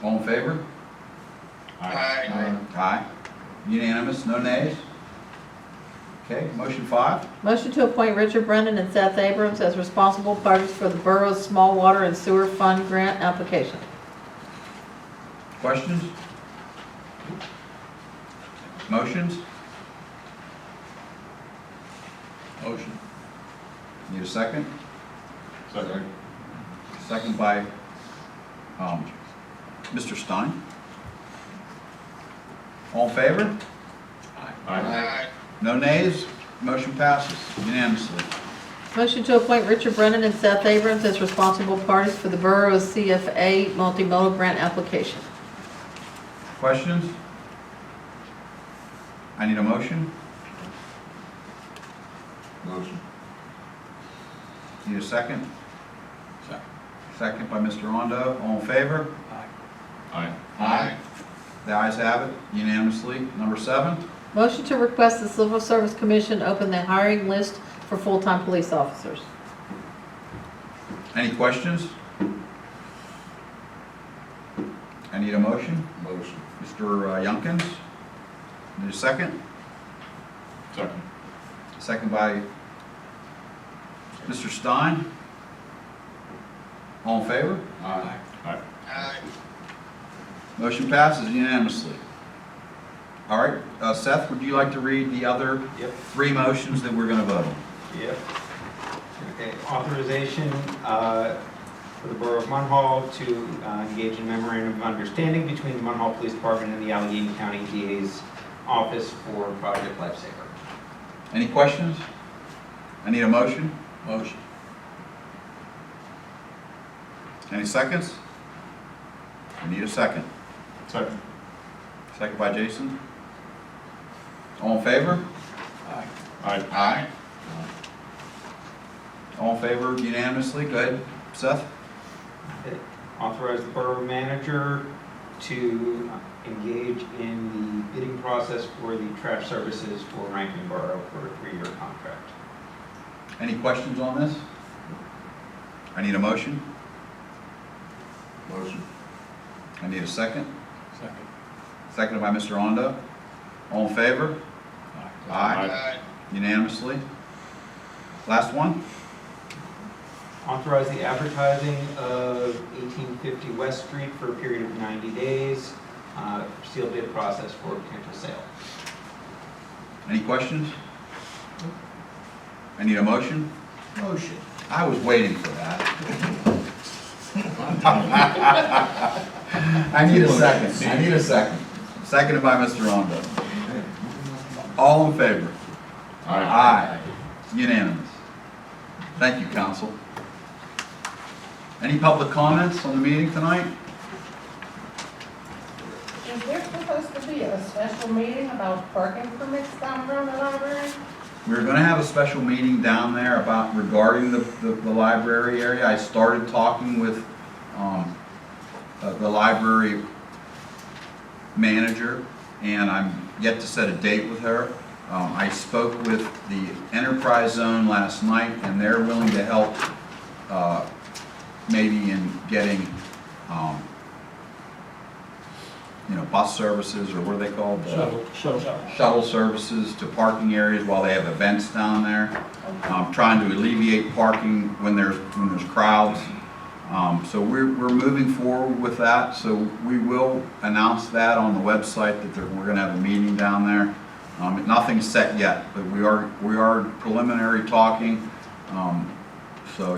All in favor? Aye. Aye. Unanimous, no nays? Okay, motion 5. Motion to appoint Richard Brennan and Seth Abrams as responsible parties for the borough's small water and sewer fund grant application. Questions? Motions? Motion. Need a second? Second. Second by Mr. Stein. All in favor? Aye. No nays? Motion passes unanimously. Motion to appoint Richard Brennan and Seth Abrams as responsible parties for the borough's CFA multimodal grant application. Questions? I need a motion. Motion. Need a second? Second by Mr. Rondo. All in favor? Aye. Aye. The ayes have it unanimously. Number 7. Motion to request the Civil Service Commission open the hiring list for full-time police officers. Any questions? I need a motion. Motion. Mr. Yunkins, need a second? Second. Second by Mr. Stein. All in favor? Aye. Aye. Aye. Motion passes unanimously. All right, Seth, would you like to read the other Yep. 3 motions that we're going to vote on? Yep. Okay, authorization for the Borough of Munhall to engage in memorandum of understanding between the Munhall Police Department and the Allegheny County DA's office for Project Lifesaver. Any questions? I need a motion. Motion. Any seconds? I need a second. Second. Second by Jason. All in favor? Aye. Aye. Aye. All in favor unanimously? Go ahead, Seth. Okay. Authorize the Borough Manager to engage in the bidding process for the trash services for Rankin Borough for a 3-year contract. Any questions on this? I need a motion. Motion. I need a second. Second. Seconded by Mr. Rondo. All in favor? Aye. Aye. Unanimously. Last one. Authorize the advertising of 1850 West Street for a period of 90 days, sealed bid process for potential sale. Any questions? I need a motion. Motion. I was waiting for that. I need a second. I need a second. Seconded by Mr. Rondo. All in favor? Aye. Unanimous. Thank you, council. Any public comments on the meeting tonight? Is there supposed to be a special meeting about parking permits down around the library? We're going to have a special meeting down there regarding the library area. I started talking with the library manager, and I'm yet to set a date with her. I spoke with the Enterprise Zone last night, and they're willing to help maybe in getting bus services, or what are they called? Shuttle services to parking areas while they have events down there. Trying to alleviate parking when there's crowds. So we're moving forward with that. So we will announce that on the website that we're going to have a meeting down there. Nothing's set yet, but we are preliminary talking. So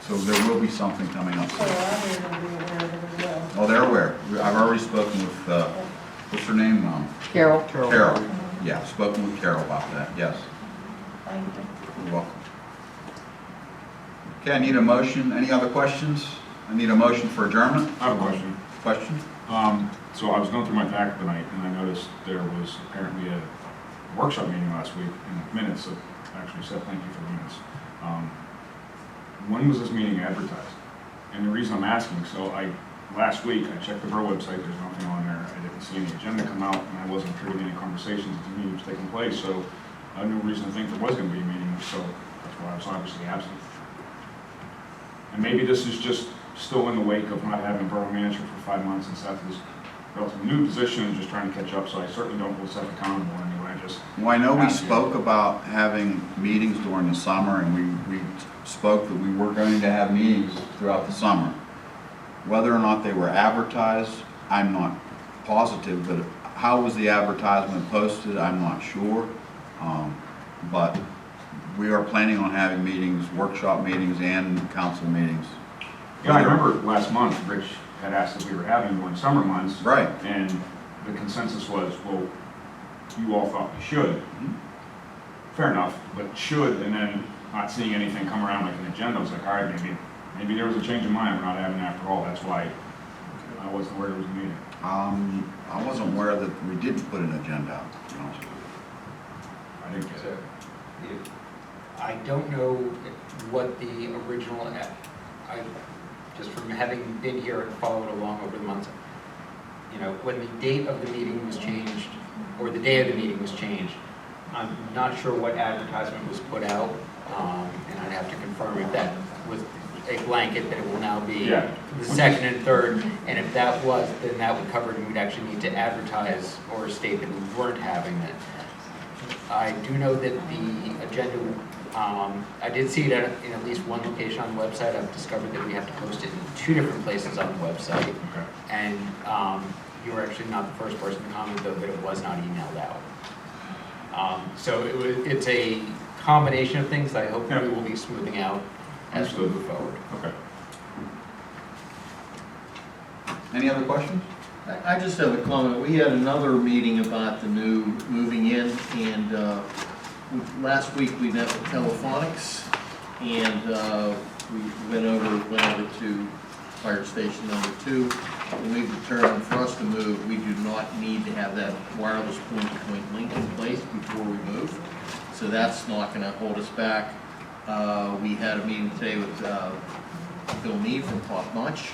there will be something coming up. So I'm going to be aware of it as well. Oh, they're aware. I've already spoken with, what's her name? Carol. Carol. Yeah, spoken with Carol about that, yes. Thank you. You're welcome. Okay, I need a motion. Any other questions? I need a motion for adjournment. I have a question. Question? So I was going through my packet tonight, and I noticed there was apparently a workshop meeting last week in the minutes. So actually, Seth, thank you for the minutes. When was this meeting advertised? And the reason I'm asking, last week I checked the borough website. There's nothing on there. I didn't see any agenda come out, and I wasn't privy to any conversations that the meeting was taking place. So I had no reason to think there was going to be a meeting. So that's why I was obviously absent. And maybe this is just still in the wake of not having a borough manager for 5 months, and Seth is a relatively new position and just trying to catch up. So I certainly don't hold Seth accountable anyway. Well, I know we spoke about having meetings during the summer, and we spoke that we were going to have meetings throughout the summer. Whether or not they were advertised, I'm not positive, but how was the advertisement posted, I'm not sure. But we are planning on having meetings, workshop meetings, and council meetings. Yeah, I remember last month, Rich had asked if we were having during summer months. Right. And the consensus was, well, you all thought we should. Fair enough, but should, and then not seeing anything come around like an agenda, I was like, all right, maybe there was a change of mind, we're not having it after all. That's why I wasn't aware there was a meeting. I wasn't aware that we didn't put an agenda out, to be honest with you. I didn't get it. I don't know what the original, just from having been here and followed along over the months, you know, when the date of the meeting was changed, or the day of the meeting was changed, I'm not sure what advertisement was put out, and I'd have to confirm if that was a blanket that it will now be Yeah. the second and third, and if that was, then that would cover it, and we'd actually need to advertise or state that we weren't having it. I do know that the agenda, I did see it in at least one location on the website. I've discovered that we have to post it in 2 different places on the website. Okay. And you were actually not the first person to comment, though, that it was not emailed out. So it's a combination of things that I hope we will be smoothing out as we move forward. Okay. Any other questions? I just have a comment. We had another meeting about the new moving in, and last week we met with Telephonics, and we went over to fire station number 2, and we've determined for us to move, we do not need to have that wireless point-to-point link in place before we move. So that's not going to hold us back. We had a meeting today with Bill Meade from Top Notch,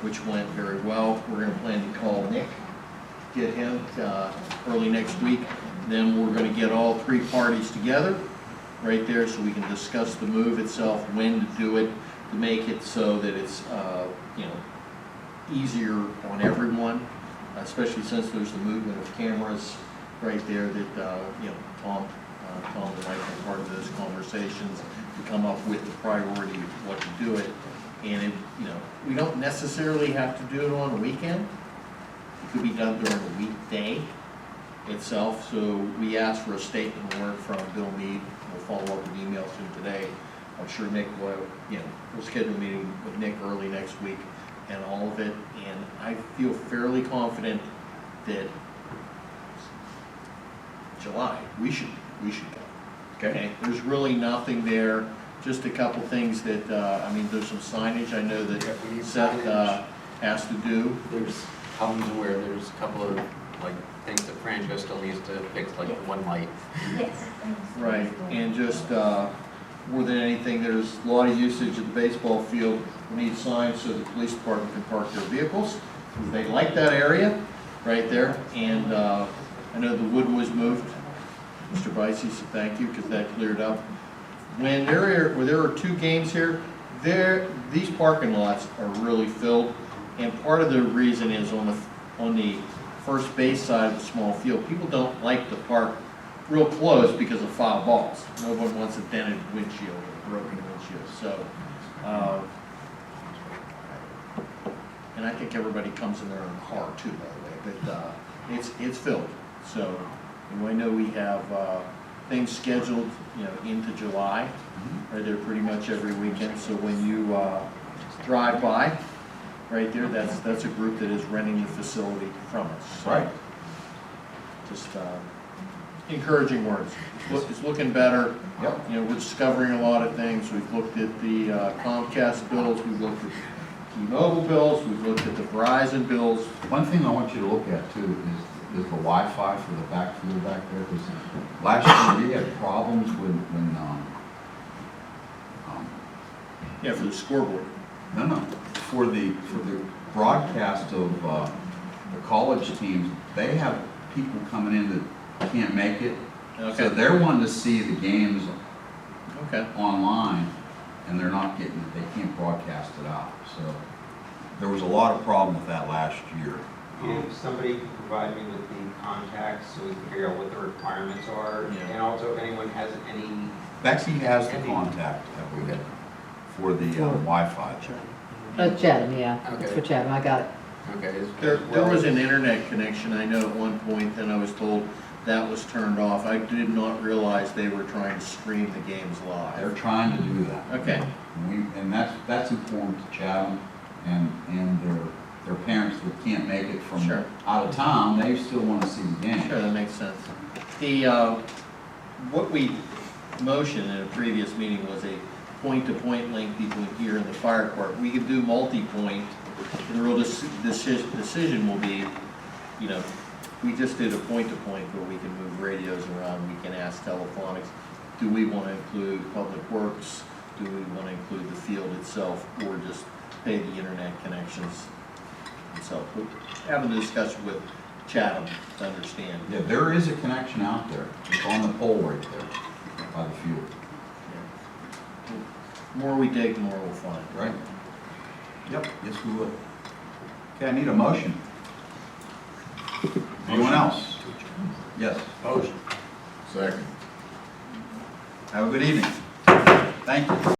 which went very well. We're going to plan to call Nick, get him early next week. Then we're going to get all 3 parties together right there so we can discuss the move itself, when to do it, to make it so that it's you know, easier on everyone, especially since there's the movement of cameras right there that you know, Tom and I are part of those conversations to come up with the priority of what to do it. And it, you know, we don't necessarily have to do it on a weekend. It could be done during a weekday itself. So we asked for a statement of work from Bill Meade. We'll follow up with emails to him today. I'm sure Nick will, you know, we'll schedule a meeting with Nick early next week and all of it. And I feel fairly confident that July, we should go. Okay? There's really nothing there. Just a couple things that, I mean, there's some signage I know that Seth has to do. There's problems where there's a couple of like things that Franco still needs to fix, like the one light. Yes. Right, and just more than anything, there's a lot of usage of the baseball field. We need signs so the police department can park their vehicles. They like that area right there, and I know the wood was moved. Mr. Bicey said thank you because that cleared up. When there are 2 games here, these parking lots are really filled, and part of the reason is on the first base side of the small field, people don't like to park real close because of foul balls. No one wants a dented windshield or broken windshield. So, and I think everybody comes in their own car too, by the way. But it's filled. So, and I know we have things scheduled, you know, into July. Right there, pretty much every weekend. So when you drive by, right there, that's a group that is renting the facility from us. So, Right. just encouraging words. It's looking better. Yep. You know, we're discovering a lot of things. We've looked at the Comcast bills, we've looked at T-Mobile bills, we've looked at the Verizon bills. One thing I want you to look at too is the Wi-Fi for the backfield back there, because last year we had problems when Yeah, for the scoreboard. no, for the broadcast of the college teams, they have people coming in that can't make it. Okay. So they're wanting to see the games Okay. online, and they're not getting it, they can't broadcast it out. So there was a lot of problem with that last year. If somebody could provide me with the contacts so we can figure out what the requirements are, Yeah. and also if anyone has any. Betsy has the contact that we get for the Wi-Fi. Chatham, yeah, it's Okay. for Chatham, I got it. Okay. There was an internet connection, I know at one point, then I was told that was turned off. I did not realize they were trying to stream the games They're live. trying to do that. Okay. And that's important to Chatham and their parents that can't make it from Sure. out of town, they still want to see the game. Sure, that makes sense. The, what we motioned in a previous meeting was a point-to-point link between here and the fire court. We could do multi-point. The real decision will be, you know, we just did a point-to-point where we can move radios around. We can ask Telephonics, do we want to include Public Works? Do we want to include the field itself, or just pay the internet connections. And so, we're having a discussion with Chatham to understand. Yeah, there is a connection out there. It's on the pole right there by the fuel, The more we dig, the more we'll find. right? Yep, yes, we would. Okay, I need a motion. Anyone else? Yes. Motion. Second. Have a good evening. Thank you.